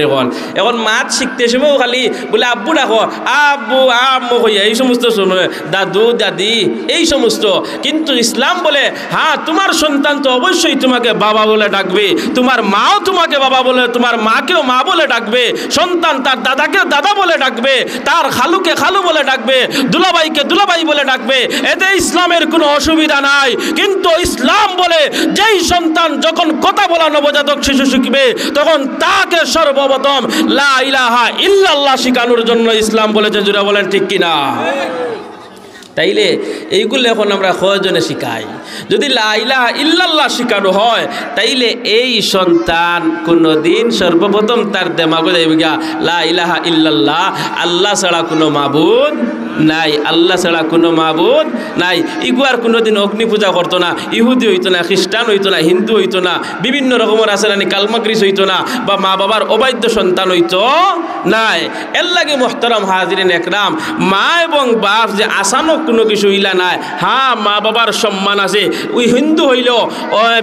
এখন মাত শিখতে সময়ও খালি বলে আব্বু ডাকো, আব্বু আম্মু কইয়া এই সমস্ত সময় দাদু দাদি এই সমস্ত। কিন্তু ইসলাম বলে হ্যাঁ তোমার সন্তান তো অবশ্যই তোমাকে বাবা বলে ডাকবে, তোমার মাও তোমাকে বাবা বলে, তোমার মাকেও মা বলে ডাকবে, সন্তান তার দাদাকে দাদা বলে ডাকবে, তার খালুকে খালু বলে ডাকবে, দুলাভাইকে দুলাভাই বলে ডাকবে। এতে ইসলামের কোনো অসুবিধা নাই। কিন্তু ইসলাম বলে যেই সন্তান যখন কথা বলা নবজাতক শিশু শিখবে তখন তাকে সর্বপ্রথম লা ইলাহা ইল্লাল্লাহ শিখানোর জন্য ইসলাম বলেছে, জুড়ে বলেন ঠিক কিনা? তাইলে এইগুলো এখন আমরা কয়জনে শিখাই? যদি লা ইলাহা ইল্লাল্লাহ শিখানো হয় তাইলে এই সন্তান কোনোদিন সর্বপ্রথম তার দেমাগে যাইবে লা ইলাহা ইল্লাল্লাহ, আল্লাহ ছাড়া কোনো মাবুদ নাই, আল্লাহ ছাড়া কোনো মাবুদ নাই। ইগুয়ার কোনোদিন অগ্নি পূজা করতো না, ইহুদি হইতো না, খ্রিস্টান হইতো না, হিন্দু হইতো না, বিভিন্ন রকমের আছে না কালমাগ্রিস হইতো না, বা মা বাবার অবাধ্য সন্তান হইতো নাই। এর লাগে মোহতারাম হাজিরিন একরাম, মা এবং বাপ যে আসানো কোনো কিছু ইলা নাই। হ্যাঁ মা বাবার সম্মান আছে, ওই হিন্দু হইলেও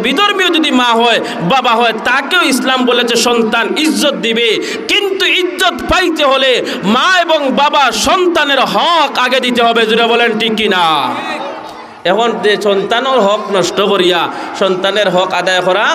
বিধর্মীয় যদি মা হয় বাবা হয় তাকেও ইসলাম বলেছে সন্তান ইজ্জত দিবে। কিন্তু ইজ্জত পাইতে হলে মা এবং বাবা সন্তানের হক আগে দিতে হবে, যেটা বলেন ঠিক কিনা? এখন যে সন্তানের হক নষ্ট করিয়া সন্তানের হক আদায় করা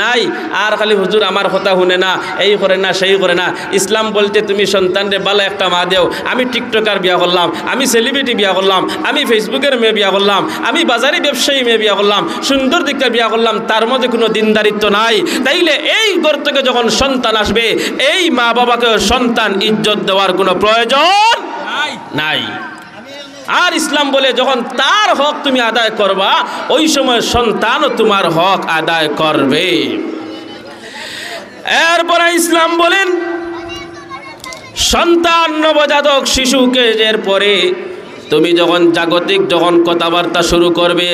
নাই, আর খালি হুজুর আমার কথা শুনে না, এই করে না সেই করে না। ইসলাম বলতে তুমি সন্তানরে ভালো একটা মা দেও। আমি টিকটকার বিয়া করলাম, আমি সেলিব্রিটি বিয়া করলাম, আমি ফেসবুকের মেয়ে বিয়া করলাম, আমি বাজারি ব্যবসায়ী মেয়ে বিয়া করলাম, সুন্দর দিকটা বিয়া করলাম, তার মধ্যে কোনো দিনদারিত্ব নাই। তাইলে এই ঘর থেকে যখন সন্তান আসবে এই মা বাবাকে সন্তান ইজ্জত দেওয়ার কোনো প্রয়োজন নাই। আর ইসলাম বলে যখন তার হক তুমি আদায় করবা ওই সময় সন্তানও তোমার হক আদায় করবে। এরপরে ইসলাম বলেন সন্তান নবজাতক শিশুকে এরপরে তুমি যখন জাগতিক যখন কথাবার্তা শুরু করবে,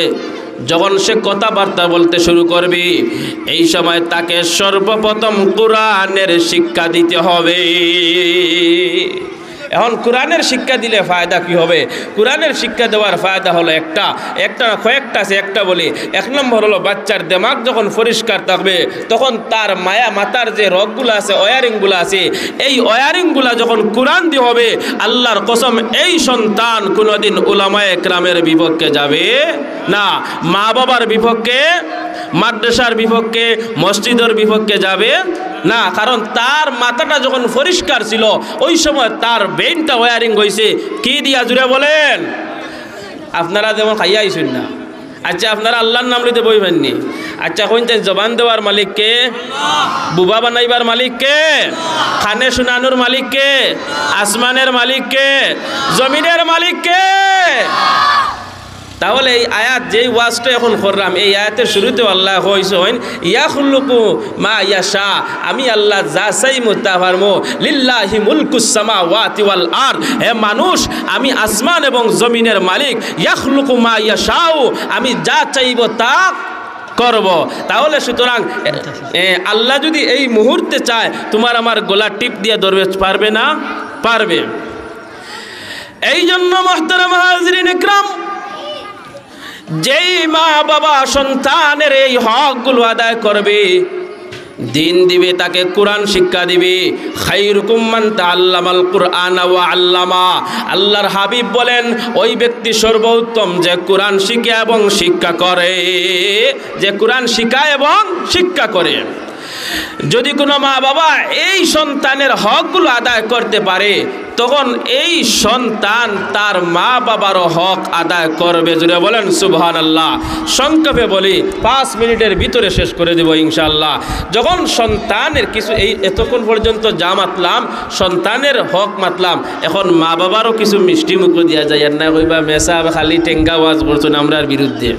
যখন সে কথাবার্তা বলতে শুরু করবে, এই সময় তাকে সর্বপ্রথম কোরআনের শিক্ষা দিতে হবে। এখন কোরআনের শিক্ষা দিলে ফায়দা কি হবে? কোরআনের শিক্ষা দেওয়ার ফায়দা হলো একটা কয়েকটা আছে, একটা বলি। এক নম্বর হলো বাচ্চার দিমাগ যখন পরিষ্কার থাকবে, তখন তার মাথার যে রগগুলো আছে, ওয়ারিংগুলো আছে, এই ওয়ারিংগুলো যখন কোরআন দিয়ে হবে, আল্লাহর কসম এই সন্তান কোনোদিন উলামায়ে কেরামের বিপক্ষে যাবে না, মা বাবার বিপক্ষে, মাদ্রাসার বিপক্ষে, মসজিদের বিপক্ষে যাবে না। কারণ তার মাথাটা যখন পরিষ্কার ছিল, ওই সময় তার ব্রেনটা ওয়ারিং হয়েছে কি দিয়া, জুড়ে বলেন। আপনারা যেমন খাইয়া আইসুন না, আচ্ছা আপনারা আল্লাহর নাম লইতে বইবেননি। আচ্ছা কোনটা জবান দেওয়ার মালিক কে? বুবা বানাইবার মালিক কে? খানে শুনানোর মালিক কে? আসমানের মালিক কে? জমিনের মালিক কে? তাহলে এই আয়াত যেই ওয়াজটা এখন করলাম, এই আয়াতের শুরুতেও আল্লাহ কইছেন ইয়াখলুকু মা ইয়াশা, আমি আল্লাহ যা চাইমু তা পারমু, লিল্লাহি মুলকুস সামাওয়াতি ওয়াল আরদ, হে মানুষ আমি আসমান এবং জমিনের মালিক, ইয়াখলুকু মা ইয়াশাউ, আমি যা চাইব তা করব। তাহলে সুতরাং আল্লাহ যদি এই মুহূর্তে চায়, তোমার আমার গলা টিপ দিয়ে ধরবে, পারবে না? পারবে। এই জন্য মুহতারাম হাজিরিন ইকরাম, যেই মা বাবা সন্তানের এই হকগুলো আদায় করবে, দিন দিবে, তাকে কোরআন শিক্ষা দিবে, খায়রুকুম মান তাআল্লামাল কুরআনা ওয়া আল্লামা, আল্লাহর হাবিব বলেন ওই ব্যক্তি সর্বোত্তম যে কোরআন শিখে এবং শিক্ষা করে, যে কোরআন শিখায় এবং শিক্ষা করে। যদি কোনো মা বাবা এই সন্তানের হকগুলো আদায় করতে পারে, তখন এই সন্তান তার মা বাবারও হক আদায় করবে। জুড়ে বলেন সুবহানাল্লাহ। সংক্ষেপে বলি, 5 মিনিটের ভিতরে শেষ করে দেব ইনশাআল্লাহ। যখন সন্তানের কিছু, এই এতক্ষণ পর্যন্ত যা মাতলাম সন্তানের হক মাতলাম, এখন মা বাবারও কিছু মিষ্টি মুখ দিয়া যায়, আর না কইবা মেসা খালি টেঙ্গা ওয়াজ করছেন আমরার বিরুদ্ধে।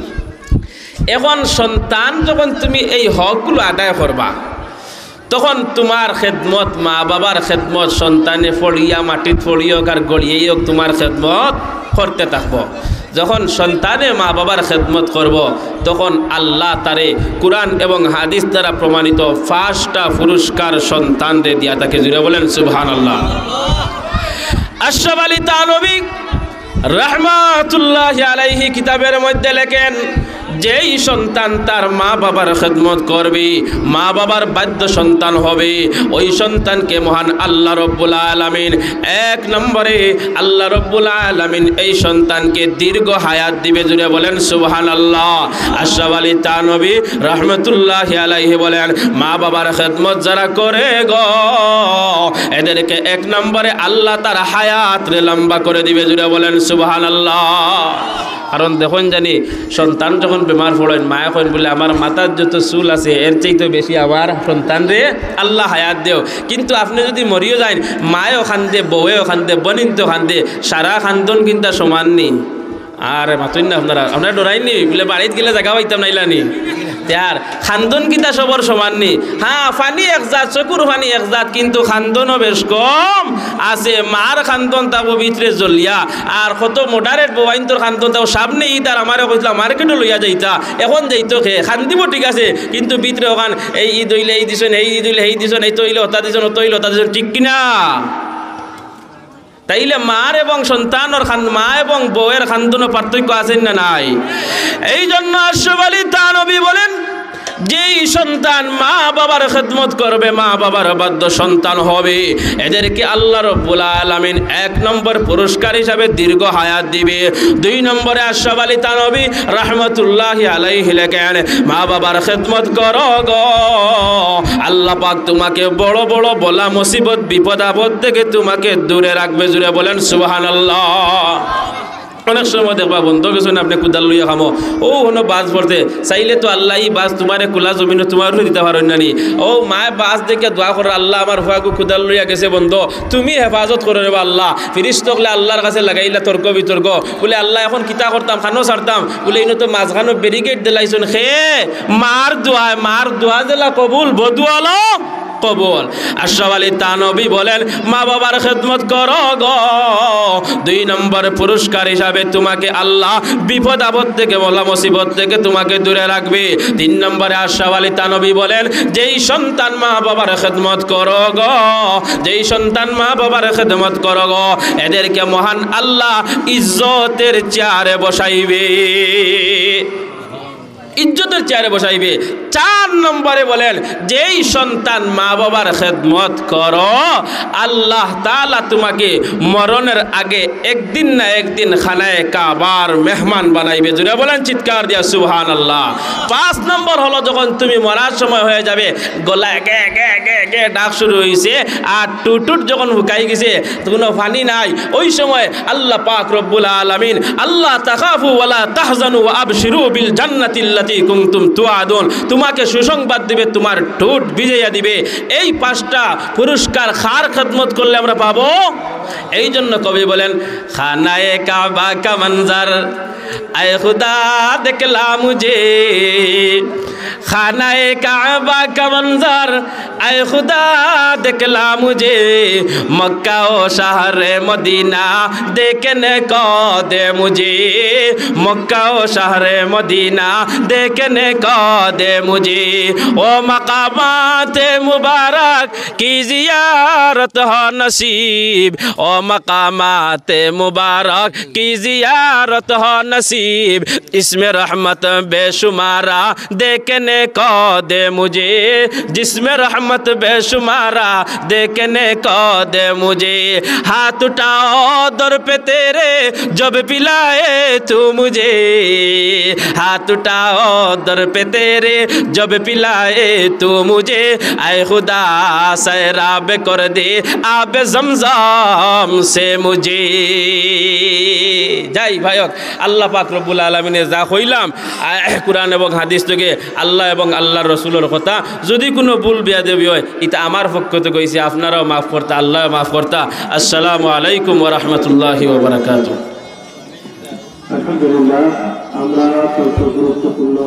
এখন সন্তান যখন তুমি এই হকগুলো আদায় করবা, তখন তোমার খেদমত, মা বাবার খেদমত, সন্তানে ফড়িয়া মাটিত ফড়িয়োক আর গড়িয়েই হোক তোমার খেদমত করতে থাকব। যখন সন্তানে মা বাবার খেদমত করব, তখন আল্লাহ তারে কোরআন এবং হাদিস দ্বারা প্রমাণিত 5টা পুরস্কার সন্তানরে দিয়া তাকে। জুড়ে বলেন সুবহানাল্লাহ। আশরাফ আলী থানভী রাহমাতুল্লাহি আলাইহি কিতাবের মধ্যে লেখেন, যেই সন্তান তার মা বাবার খেদমত করবে, মা বাবার বাধ্য সন্তান হবে, ওই সন্তানকে মহান আল্লাহ রব্বুল আলামিন 1 নম্বরে আল্লাহ রব্বুল আলামিন এই সন্তানকে দীর্ঘ হায়াত দিবে। জুড়ে বলেন সুবহানাল্লাহ। আশরাফ আলী থানভী রাহমাতুল্লাহি আলাইহি বলেন, মা বাবার খেদমত যারা করে গো, এদেরকে 1 নম্বরে আল্লাহ তার হায়াত রে লম্বা করে দিবে। জুড়ে বলেন সুবহানাল্লাহ। কারণ দেখুন জানি, সন্তান যখন বেমার পড়েন, মায়া করেন বলে আমার মাথার যত চুল আছে এর চাইতে বেশি আমার সন্তান রে আল্লাহ হায়াত দেও। কিন্তু আপনি যদি মরিও যান, মায়ও খান্দে, বউয়েও খান্দে, বনিনতেও খান্দে, সারা খান্দন কিন্তু সমান নি। আর মাতুন না আপনারা ডরাইনি বলে বাড়িতে গেলে জায়গা পাইতাম নাইলানি, আর খান্দন কিতা সবর সমান নি। হ্যাঁ, ফানি এক জাত, চকুর ফানি এক জাত, কিন্তু খান্দনও বেশ কম আছে। মার খান্দন তাবো ভিতরে জ্বলিয়া, আর কত মোডারেট ববাইন তোর খান্দন তাও সামনে ই তার আমারে কইলা মার্কেটও লইয়া যাইতা, এখন যাইতো খেয়ে খান্দিব ঠিক আছে, কিন্তু ভিতরে ওখান এই ঈদ হইলে এই দিছন, এই ঈদ হইলে এই দিছন, এই তৈল হতা দিছন, ও তৈল হতা দিছন, ঠিক কিনা? তাইলে মার এবং সন্তানের মা এবং বউয়ের খান্দনের পার্থক্য আছেন না নাই? এই জন্য আশরাফ আলী থানভী বলেন, যেই সন্তান মা বাবার খেদমত করবে, মা বাবার বাধ্য সন্তান হবে, এদেরকে আল্লাহ রব্বুল আলামিন 1 নম্বর পুরস্কার হিসাবে দীর্ঘ হায়াত দিবে। 2 নম্বরে আশরাফ আলী থানভী রাহমাতুল্লাহি আলাইহি লেখেন, মা বাবার খেদমত করো গো, আল্লাহ পাক তোমাকে বড় বড় বলা মুসিবত বিপদ আপদ থেকে তোমাকে দূরে রাখবে। জুড়ে বলেন সুবহানাল্লাহ। অনেক সময় দেখবা বন্ধু কিছু না, আপনি কুদাল লইয়া খামো, ও কোনো বাস পড়তে চাইলে তো আল্লাহ এই বাস তোমার কুলা জমিন তোমার দিতে পারেন নানি। ও মায় বাস দেখে দোয়া করে, আল্লাহ আমার হুয়াকু কুদাল লইয়া গেছে বন্ধু, তুমি হেফাজত করে নেবা আল্লাহ। ফিরিস্তকলে আল্লাহর কাছে লাগাইলা তর্ক বিতর্ক, বলে আল্লাহ এখন কিতা করতাম, খানো ছাড়তাম, বলে ইনো তো মাঝখানো ব্যারিকেড দিলাইছুন, খে মার দোয়া দিলা কবুল বদুয়ালো কবুল। আশরাফ আলী থানভী বলেন মা বাবার খেদমত করো গো, 2 নম্বর পুরস্কার হিসাবে তোমাকে আল্লাহ বিপদ আপদ থেকে বলা মুসিবত থেকে তোমাকে দূরে রাখবে। 3 নম্বরে আশরাফ আলী থানভী বলেন যেই সন্তান মা বাবার খেদমত করো গো, যেই সন্তান মা বাবার খেদমত করো গো, এদেরকে মহান আল্লাহ ইজ্জতের চেয়ারে বসাইবে, ইজ্জতের চেয়ারে বসাইবে। 4 নম্বরে বলেন যেই সন্তান মা বাবার খেদমত করো, আল্লাহ তাআলা তোমাকে মরণের আগে একদিন না একদিন খানায়ে কাবার মেহমান বানাইবে। জুড়ে বলেন চিৎকার দিয়া সুবহানাল্লাহ। 5 নম্বর হলো যখন তুমি মরার সময় হয়ে যাবে, গলায় গে গে গে গে ডাক শুরু হয়েছে আর টুটুট যখন হুকাই গেছে, কোনো পানি নাই, ওই সময় আল্লাহ পাক রব্বুল আলামিন আল্লাহ তাখাফু ওয়ালা তাহজানু ওয়া আবশিরু বিল জান্নাতিল্লাতি কুনতুম তুআদুন, তোমাকে সুসংবাদ দিবে, তোমার ঠোঁট ভিজাইয়া দিবে। এই 5টা পুরস্কার খার খেদমত করলে আমরা পাবো। এই জন্য কবি বলেন খানায়ে কাবা কা মঞ্জর আয়ে খুদা দেখলা মুঝে, খানায়ে কাবা কা মঞ্জর আয়ে খুদা দেখলা মুঝে, মক্কা ও শহরে মদিনা দেখনে को दे मुझे, मक्का ও शहरे मदीना देखने को दे मुझे, ओ मकामात मुबारक की जियारत हो नसीब, ओ मकामात मुबारक की जियारत हो नसीब, इसमें रहमत बेशुमारा देखने को दे मुझे, जिसमें रहमत बेशुमारा देखने को दे मुझे, हाथ उठाओ दर पे तेरे जब पिलाए तू मुझे, हाथ उठाओ दर पे तेरे जब पिलाए तू मुझे, आए खुदा सैराब कर दे आब जमजम से मुझे। যাই ভাইক আল্লাহ পাক রব্বুল আলামিনের যা কইলাম কুরআন এবং হাদিস থেকে আল্লাহ এবং আল্লাহর রাসূলের কথা, যদি কোনো ভুল বিয়াদবি হয় এটা আমার পক্ষ থেকে কইছি, আপনারাও মাফ করতা, আল্লাহ মাফ করতা। আসসালামু আলাইকুম ওয়া রাহমাতুল্লাহি ওয়া বারাকাতুহু। আলহামদুলিল্লাহ, আমরা গুরুত্বপূর্ণ